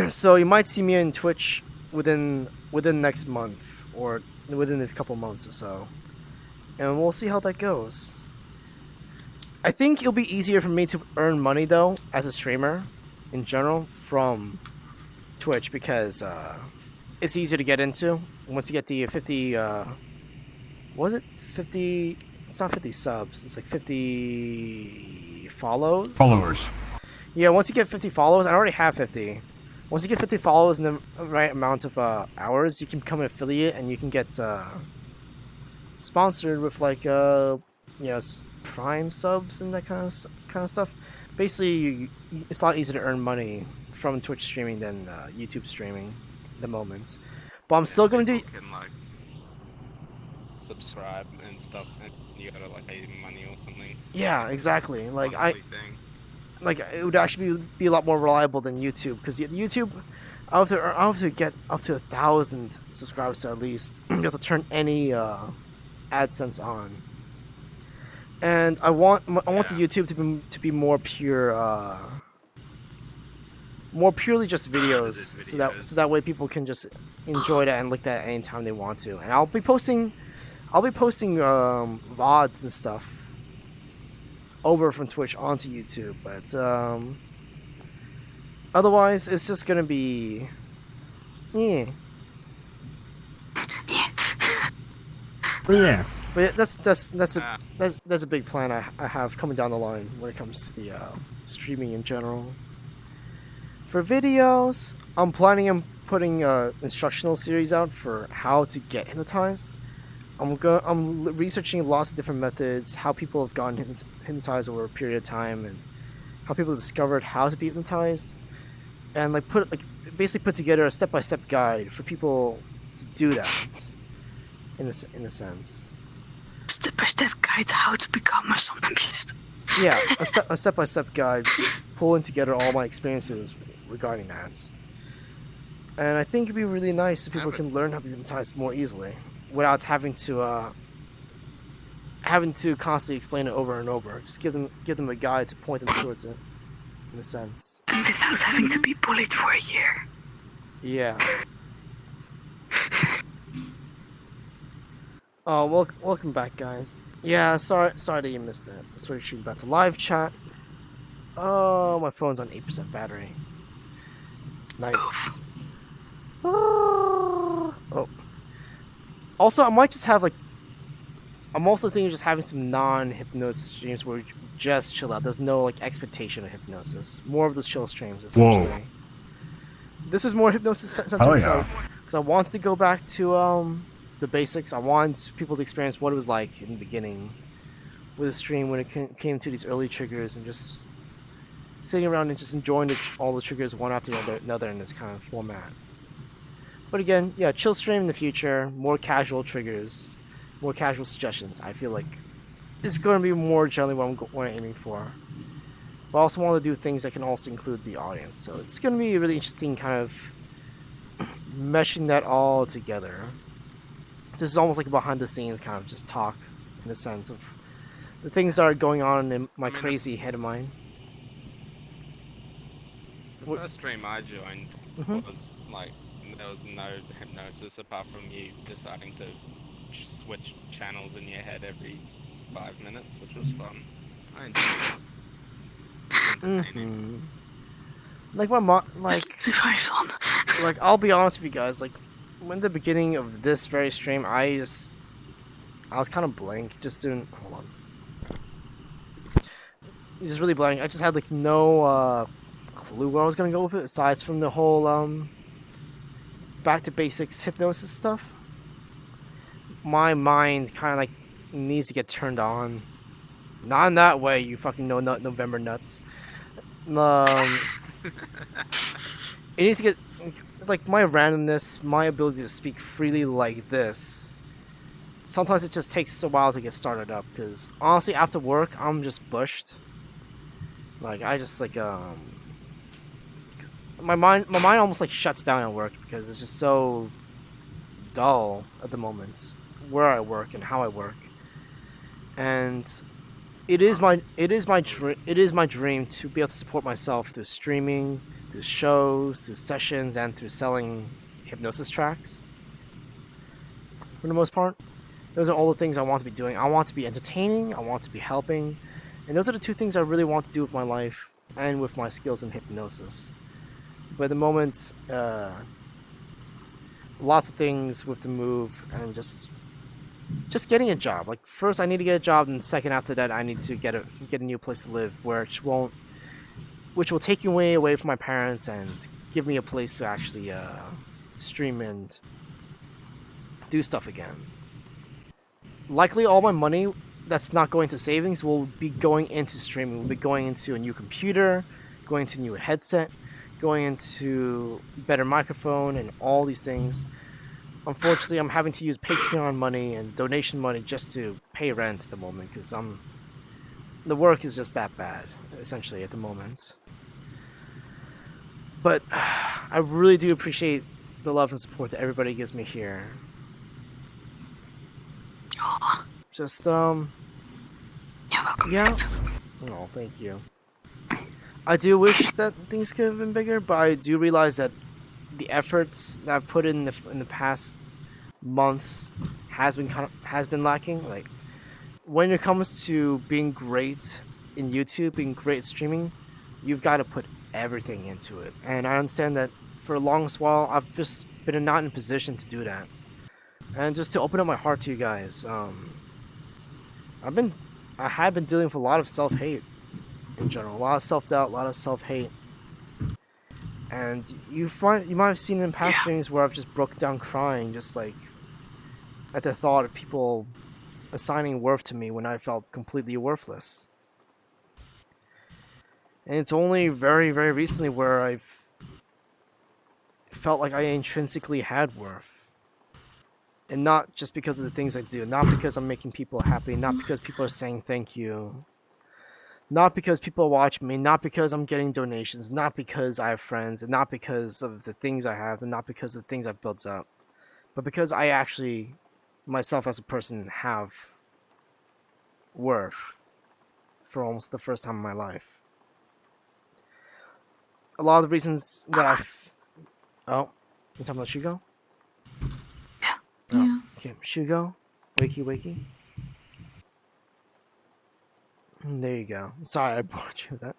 So you might see me on Twitch within next month or within a couple months or so, and we'll see how that goes. I think it'll be easier for me to earn money though as a streamer in general from Twitch, because it's easier to get into once you get the 50 what was it, 50, it's not 50 subs, it's like 50 followers. Yeah, once you get 50 followers, I already have 50. Once you get 50 followers and the right amount of hours, you can become an affiliate and you can get sponsored with like Prime subs and that kind of stuff. Basically, it's a lot easier to earn money from Twitch streaming than YouTube streaming at the moment. But I'm still gonna do. Can like subscribe and stuff, and you gotta like pay money or something. Yeah, exactly. Like Monthly thing. like it would actually be a lot more reliable than YouTube, because YouTube, I have to get up to 1,000 subscribers at least. You have to turn any AdSense on, and I want the YouTube to be more pure, more purely just videos, so that way people can just enjoy that and look at that anytime they want to. And I'll be posting VODs and stuff over from Twitch onto YouTube, but otherwise it's just gonna be yeah. But that's a big plan I have coming down the line when it comes to the streaming in general. For videos, I'm planning on putting instructional series out for how to get hypnotized. I'm researching lots of different methods, how people have gotten hypnotized over a period of time, and how people discovered how to be hypnotized, and basically put together a step-by-step guide for people to do that. In a sense. Step-by-step guide how to become a zombie beast. Yeah, a step-by-step guide pulling together all my experiences regarding that. And I think it'd be really nice if people can learn how to be hypnotized more easily, without having to constantly explain it over and over. Just give them a guide to point them towards it, in a sense. And without having to be bullied for a year. Yeah. Oh, welcome back, guys. Yeah, sorry that you missed it. I'm sort of shooting back to live chat. Oh, my phone's on 8% battery. Nice. Oh. Also, I might just have I'm also thinking of just having some non-hypnosis streams where we just chill out. There's no expectation of hypnosis. More of those chill streams, essentially. Whoa. This is more hypnosis centered, because I wanted to go back to the basics. I want people to experience what it was like in the beginning with a stream when it came to these early triggers, and just sitting around and just enjoying all the triggers one after another in this kind of format. But again, yeah, chill stream in the future, more casual triggers, more casual suggestions. I feel like it's going to be more generally what I'm aiming for. But I also want to do things that can also include the audience. So it's going to be a really interesting kind of meshing that all together. This is almost like a behind the scenes kind of just talk, in a sense of the things that are going on in my crazy head of mine. The first stream I joined was there was no hypnosis apart from you deciding to switch channels in your head every 5 minutes, which was fun. I enjoyed it. It was entertaining. Like my mom, like Very fun. like I'll be honest with you guys. Like when the beginning of this very stream, I was kind of blank. Just didn't hold on. Just really blank. I just had like no clue where I was gonna go with it, aside from the whole back to basics hypnosis stuff. My mind kind of like needs to get turned on. Not in that way, you fucking November nuts. It needs to get like my randomness, my ability to speak freely like this. Sometimes it just takes a while to get started up because honestly, after work, I'm just bushed. Like I just like my mind almost like shuts down at work because it's just so dull at the moment where I work and how I work. And it is my dream to be able to support myself through streaming, through shows, through sessions, and through selling hypnosis tracks. For the most part, those are all the things I want to be doing. I want to be entertaining, I want to be helping, and those are the two things I really want to do with my life and with my skills in hypnosis. But at the moment, lots of things with the move and just getting a job. Like first, I need to get a job, and second, after that, I need to get a new place to live, which will take me away from my parents and give me a place to actually stream and do stuff again. Likely, all my money that's not going to savings will be going into streaming. Will be going into a new computer, going into a new headset, going into better microphone, and all these things. Unfortunately, I'm having to use Patreon money and donation money just to pay rent at the moment because the work is just that bad, essentially, at the moment. But I really do appreciate the love and support that everybody gives me here. Just You're welcome. yeah. Oh, thank you. I do wish that things could have been bigger, but I do realize that the efforts that I've put in the past months has been lacking. Like when it comes to being great in YouTube, being great at streaming, you've got to put everything into it. And I understand that for the longest while, I've just been not in a position to do that. And just to open up my heart to you guys, I have been dealing with a lot of self-hate in general, a lot of self-doubt, a lot of self-hate. And you might have seen in past streams where I've just broken down crying, just like at the thought of people assigning worth to me when I felt completely worthless. And it's only very, very recently where I've felt like I intrinsically had worth. And not just because of the things I do, not because I'm making people happy, not because people are saying thank you, not because people watch me, not because I'm getting donations, not because I have friends, and not because of the things I have, and not because of the things I've built up, but because I actually, myself as a person, have worth for almost the first time in my life. A lot of the reasons that Oh, you talking about Shugo? Yeah. Okay, Shugo, wakey wakey. There you go. Sorry I bored you with that.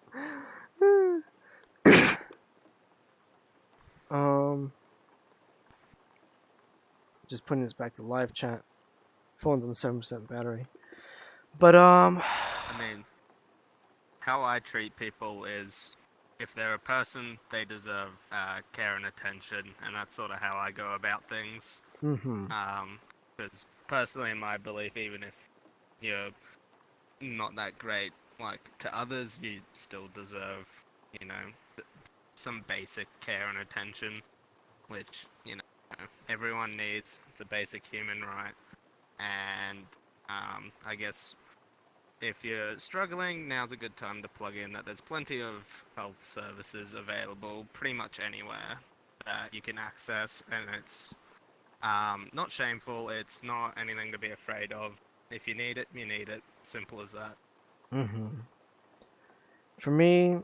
Just putting this back to live chat. Phone's on 7% battery. But I mean, how I treat people is, if they're a person, they deserve care and attention, and that's sort of how I go about things. Because personally, in my belief, even if you're not that great, like to others, you still deserve, some basic care and attention, which everyone needs. It's a basic human right, and I guess if you're struggling, now's a good time to plug in that there's plenty of health services available pretty much anywhere that you can access, and it's not shameful, it's not anything to be afraid of. If you need it, you need it. Simple as that. For me,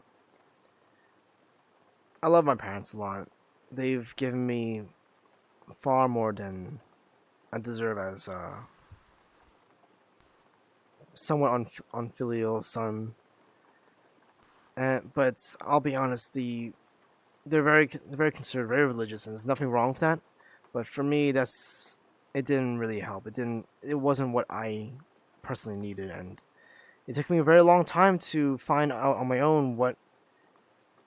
I love my parents a lot. They've given me far more than I deserve as somewhat unfilial son. But I'll be honest, the they're very considered, very religious, and there's nothing wrong with that. But for me, it didn't really help. It wasn't what I personally needed, and it took me a very long time to find out on my own what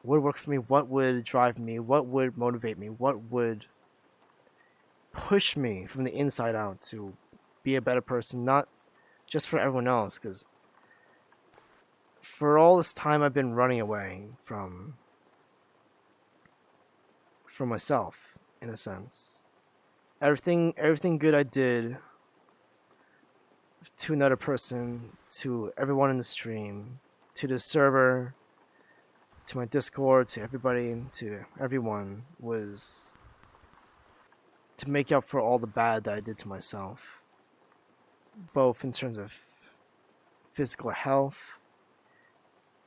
would work for me, what would drive me, what would motivate me, what would push me from the inside out to be a better person, not just for everyone else, because for all this time I've been running away from myself, in a sense. Everything good I did to another person, to everyone in the stream, to the server, to my Discord, to everybody, to everyone, was to make up for all the bad that I did to myself. Both in terms of physical health,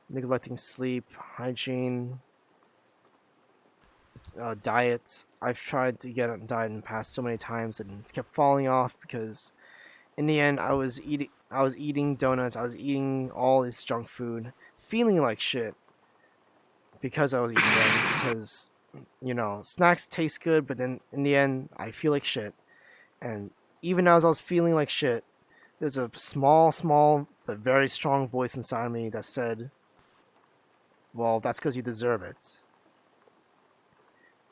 neglecting sleep, hygiene, diet. I've tried to get on diet in the past so many times and kept falling off because in the end I was eating donuts, I was eating all this junk food, feeling like shit because I was eating them, because snacks taste good, but then in the end I feel like shit. And even as I was feeling like shit, there's a small but very strong voice inside of me that said, well, that's because you deserve it.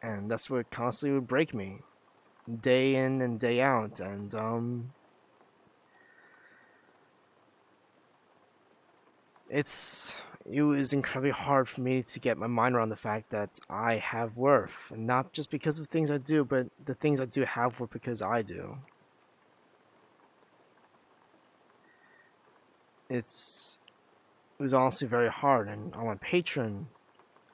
And that's what constantly would break me, day in and day out. And it was incredibly hard for me to get my mind around the fact that I have worth, and not just because of things I do, but the things I do have worth because I do. It was honestly very hard, and on my Patreon,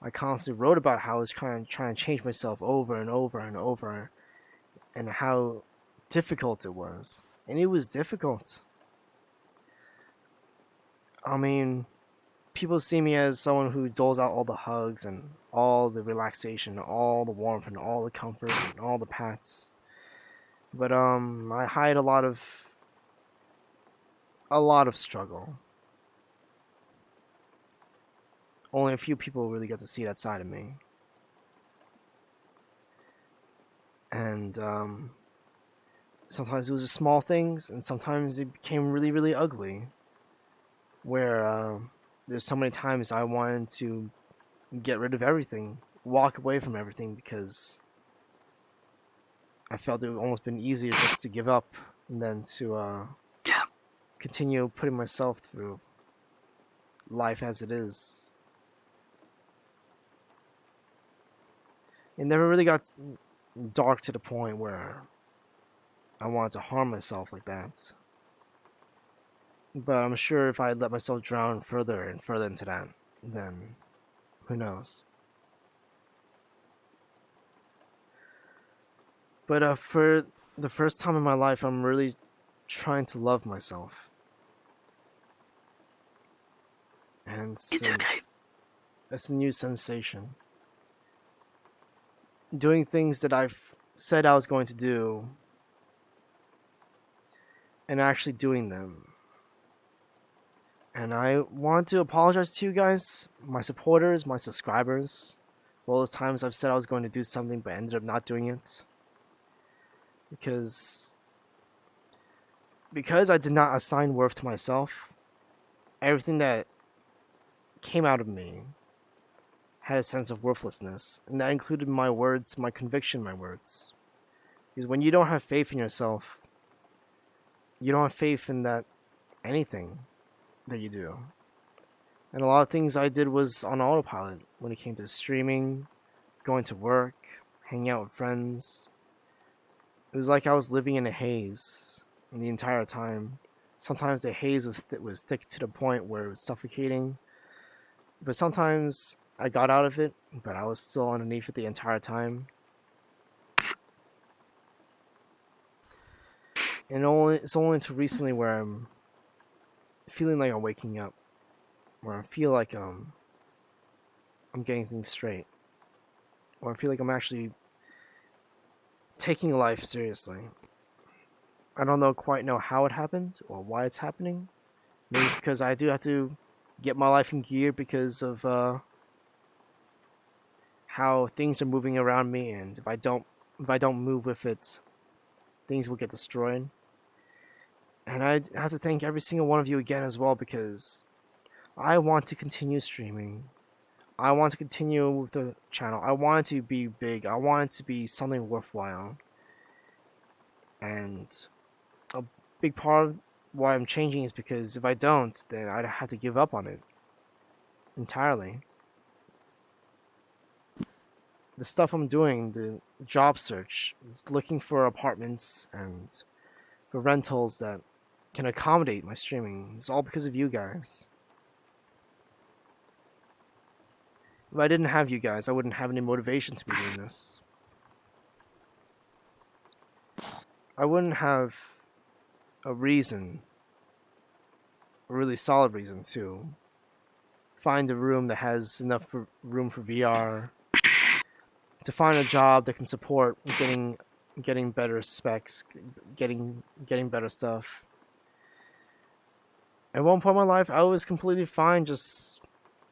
I constantly wrote about how I was trying to change myself over and over and over, and how difficult it was. And it was difficult. I mean, people see me as someone who doles out all the hugs and all the relaxation, all the warmth and all the comfort and all the pats. But I hide a lot of struggle. Only a few people really get to see that side of me. And sometimes it was just small things, and sometimes it became really, really ugly. Where there's so many times I wanted to get rid of everything, walk away from everything, because I felt it would almost been easier just to give up than to continue putting myself through life as it is. It never really got dark to the point where I wanted to harm myself like that. But I'm sure if I let myself drown further and further into that, then who knows. But for the first time in my life, I'm really trying to love myself. And It's okay. It's a new sensation. Doing things that I've said I was going to do, and actually doing them. And I want to apologize to you guys, my supporters, my subscribers, for all those times I've said I was going to do something but ended up not doing it. Because I did not assign worth to myself, everything that came out of me had a sense of worthlessness, and that included my words, my conviction, my words. Because when you don't have faith in yourself, you don't have faith in that anything that you do. And a lot of things I did was on autopilot when it came to streaming, going to work, hanging out with friends. It was like I was living in a haze the entire time. Sometimes the haze was thick to the point where it was suffocating, but sometimes I got out of it, but I was still underneath it the entire time. And it's only until recently where I'm feeling like I'm waking up, where I feel like I'm getting things straight, or I feel like I'm actually taking life seriously. I don't quite know how it happened or why it's happening. Maybe it's because I do have to get my life in gear because of how things are moving around me, and if I don't move with it, things will get destroyed. And I have to thank every single one of you again as well, because I want to continue streaming. I want to continue with the channel. I want it to be big. I want it to be something worthwhile. And a big part of why I'm changing is because if I don't, then I'd have to give up on it entirely. The stuff I'm doing, the job search, is looking for apartments and for rentals that can accommodate my streaming. It's all because of you guys. If I didn't have you guys, I wouldn't have any motivation to be doing this. I wouldn't have a reason, a really solid reason, to find a room that has enough room for VR, to find a job that can support getting better specs, getting better stuff. At one point in my life, I was completely fine just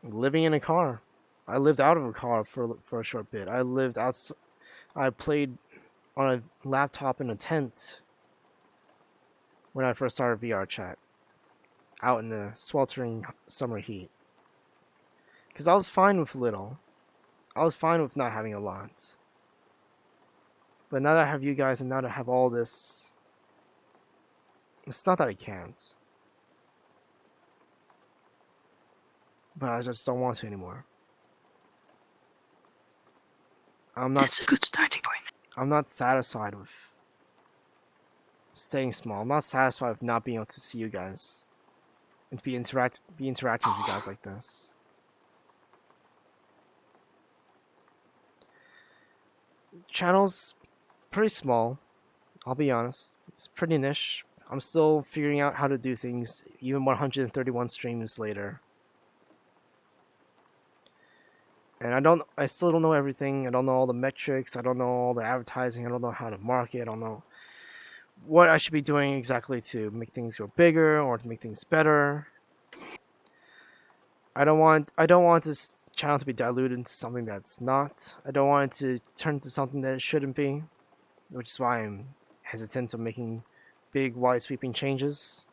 living in a car. I lived out of a car for a short bit. I played on a laptop in a tent when I first started VR chat, out in the sweltering summer heat. Because I was fine with little. I was fine with not having a lot. But now that I have you guys and now that I have all this, it's not that I can't. But I just don't want to anymore. That's a good starting point. I'm not satisfied with staying small. I'm not satisfied with not being able to see you guys and to be interacting with you guys like this. Channel's pretty small, I'll be honest. It's pretty niche. I'm still figuring out how to do things, even 131 streams later. And I still don't know everything. I don't know all the metrics. I don't know all the advertising. I don't know how to market. I don't know what I should be doing exactly to make things go bigger or to make things better. I don't want this channel to be diluted into something that's not. I don't want it to turn into something that it shouldn't be, which is why I'm hesitant of making big, wide sweeping changes.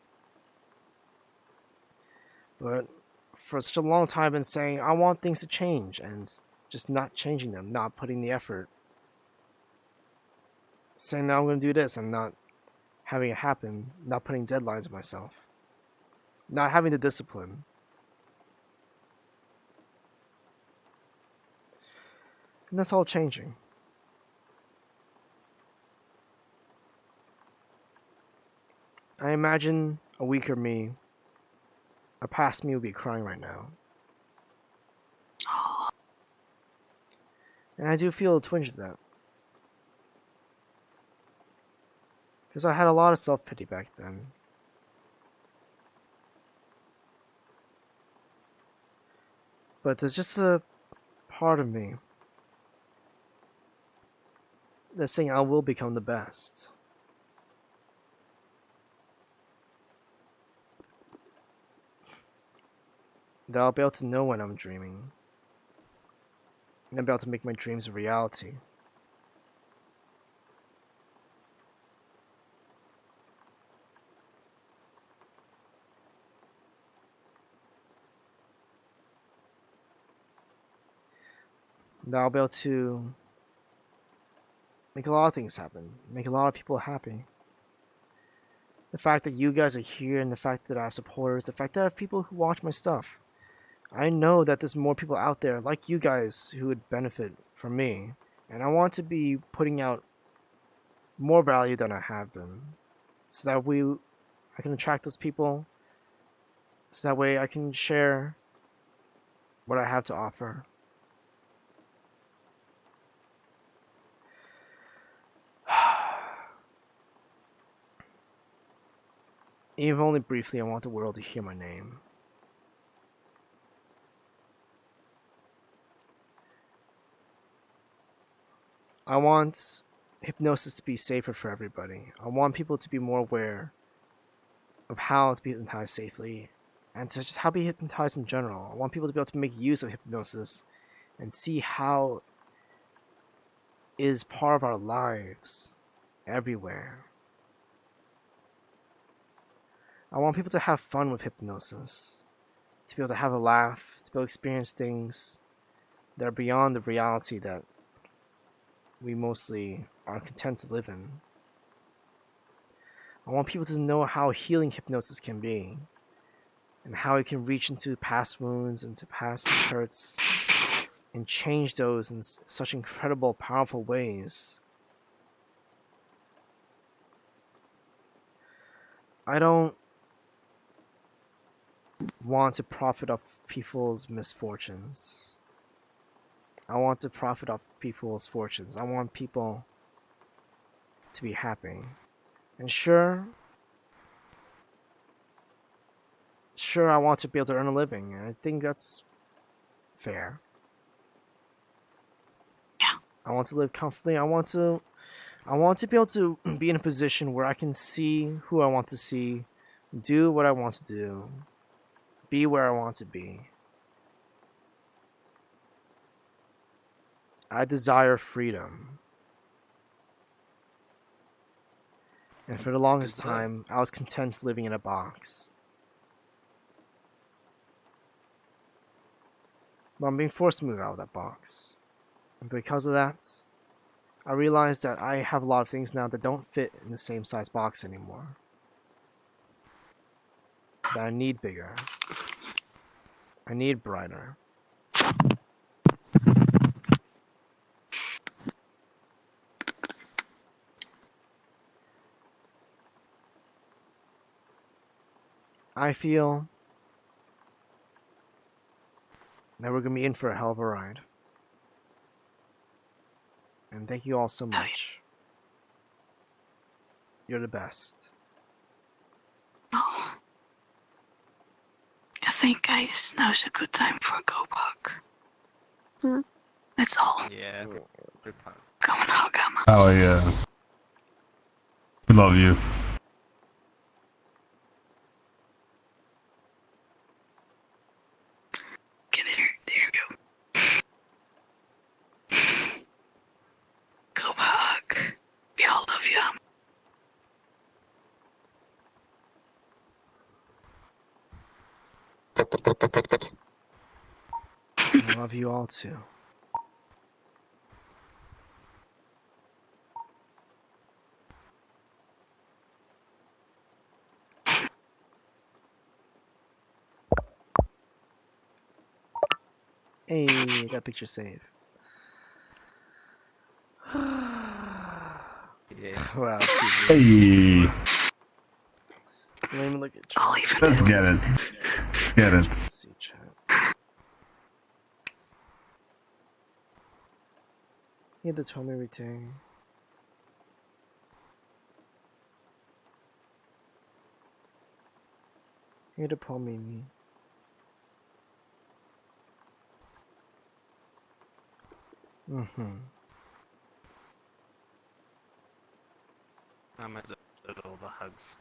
But for such a long time I've been saying I want things to change and just not changing them, not putting the effort. Saying that I'm going to do this and not having it happen, not putting deadlines on myself, not having the discipline. And that's all changing. I imagine a weaker me, a past me would be crying right now. And I do feel a twinge of that. Because I had a lot of self-pity back then. But there's just a part of me that's saying I will become the best. That I'll be able to know when I'm dreaming. And I'll be able to make my dreams a reality. That I'll be able to make a lot of things happen. Make a lot of people happy. The fact that you guys are here and the fact that I have supporters, the fact that I have people who watch my stuff. I know that there's more people out there like you guys who would benefit from me. And I want to be putting out more value than I have been. So that I can attract those people. So that way I can share what I have to offer. Even only briefly, I want the world to hear my name. I want hypnosis to be safer for everybody. I want people to be more aware of how to be hypnotized safely and to just how to be hypnotized in general. I want people to be able to make use of hypnosis and see how is part of our lives everywhere. I want people to have fun with hypnosis, to be able to have a laugh, to be able to experience things that are beyond the reality that we mostly are content to live in. I want people to know how healing hypnosis can be, and how it can reach into past wounds, into past hurts, and change those in such incredible, powerful ways. I don't want to profit off people's misfortunes. I want to profit off people's fortunes. I want people to be happy. And sure, I want to be able to earn a living. I think that's fair. Yeah. I want to live comfortably. I want to be able to be in a position where I can see who I want to see, do what I want to do, be where I want to be. I desire freedom. And for the longest time, I was content living in a box. But I'm being forced to move out of that box. And because of that, I realized that I have a lot of things now that don't fit in the same size box anymore. That I need bigger. I need brighter. I feel that we're going to be in for a hell of a ride. And thank you all so much. You're the best. Oh. I think, guys, now's a good time for a go bug. That's all. Yeah. Come and hug him. Oh yeah. We love you. Get there. There you go. Go hug. We all love you. I love you all too. Hey, that picture save. Wow, Hey. Let me look at chat. Let's get it. Let's get it. Let's see chat. Yeah, the told me everything. Here the poor Mimi. I'm at all the hugs.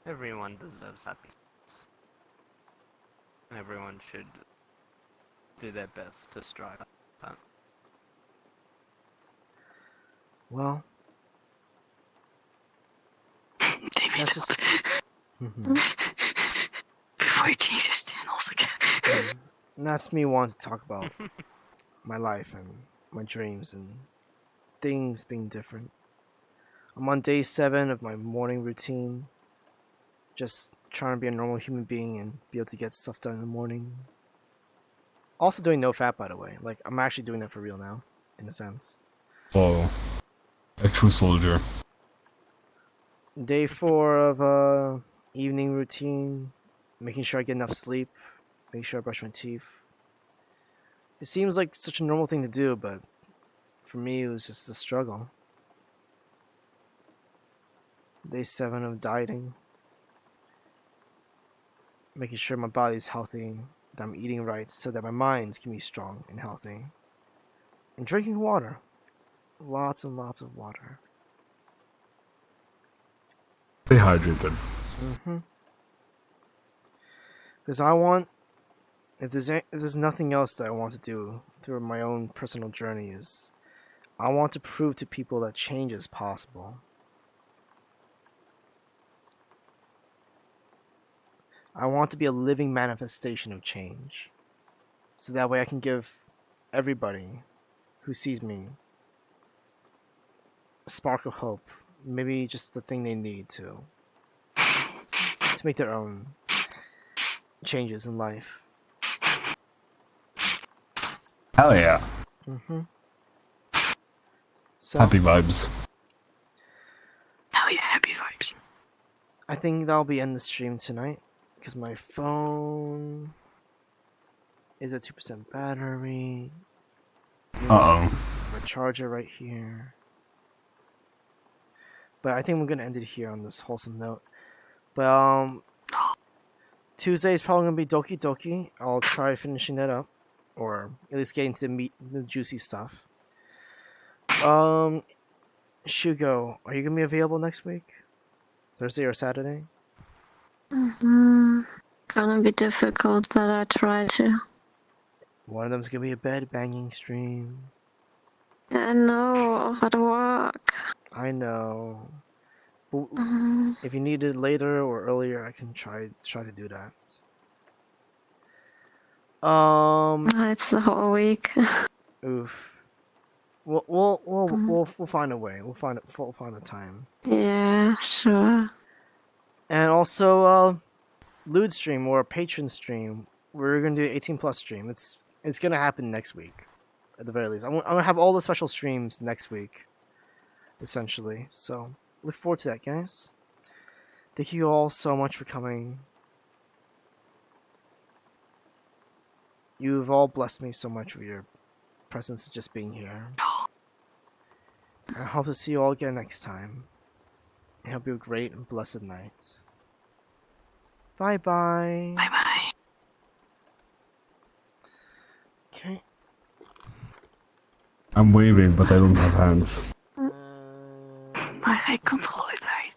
Everyone deserves happiness. Everyone should do their best to strive for that. Well, That's just... Before he changes channels again. And that's me wanting to talk about my life and my dreams and things being different. I'm on day 7 of my morning routine. Just trying to be a normal human being and be able to get stuff done in the morning. Also doing no fap, by the way. Like, I'm actually doing that for real now, in a sense. Oh, a true soldier. Day 4 of evening routine. Making sure I get enough sleep. Making sure I brush my teeth. It seems like such a normal thing to do, but for me it was just a struggle. Day 7 of dieting. Making sure my body's healthy, that I'm eating right, so that my mind can be strong and healthy. And drinking water. Lots and lots of water. Stay hydrated. Because I want, if there's nothing else that I want to do through my own personal journey, is I want to prove to people that change is possible. I want to be a living manifestation of change. So that way I can give everybody who sees me a spark of hope. Maybe just the thing they need to make their own changes in life. Hell yeah. So, Happy vibes. Hell yeah, happy vibes. I think that'll be end the stream tonight because my phone is at 2% battery. Uh-oh. My charger right here. But I think we're gonna end it here on this wholesome note. But Tuesday is probably gonna be Doki Doki. I'll try finishing that up, or at least getting to the meat, the juicy stuff. Shugo, are you gonna be available next week? Thursday or Saturday? Gonna be difficult, but I try to. One of them's gonna be a bed banging stream. I know, but work. I know. But if you need it later or earlier, I can try to do that. It's the whole week. Oof. We'll find a way. We'll find a time. Yeah, sure. And also, Lewd stream or patron stream. We're gonna do 18+ stream. It's gonna happen next week, at the very least. I'm gonna have all the special streams next week, essentially. So look forward to that, guys. Thank you all so much for coming. You've all blessed me so much with your presence, just being here. I hope to see you all again next time. I hope you have a great and blessed night. Bye bye. Bye bye. Okay. I'm waving, but I don't have hands. Maar hij controleert hij.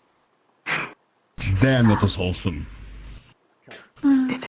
Damn, that was wholesome.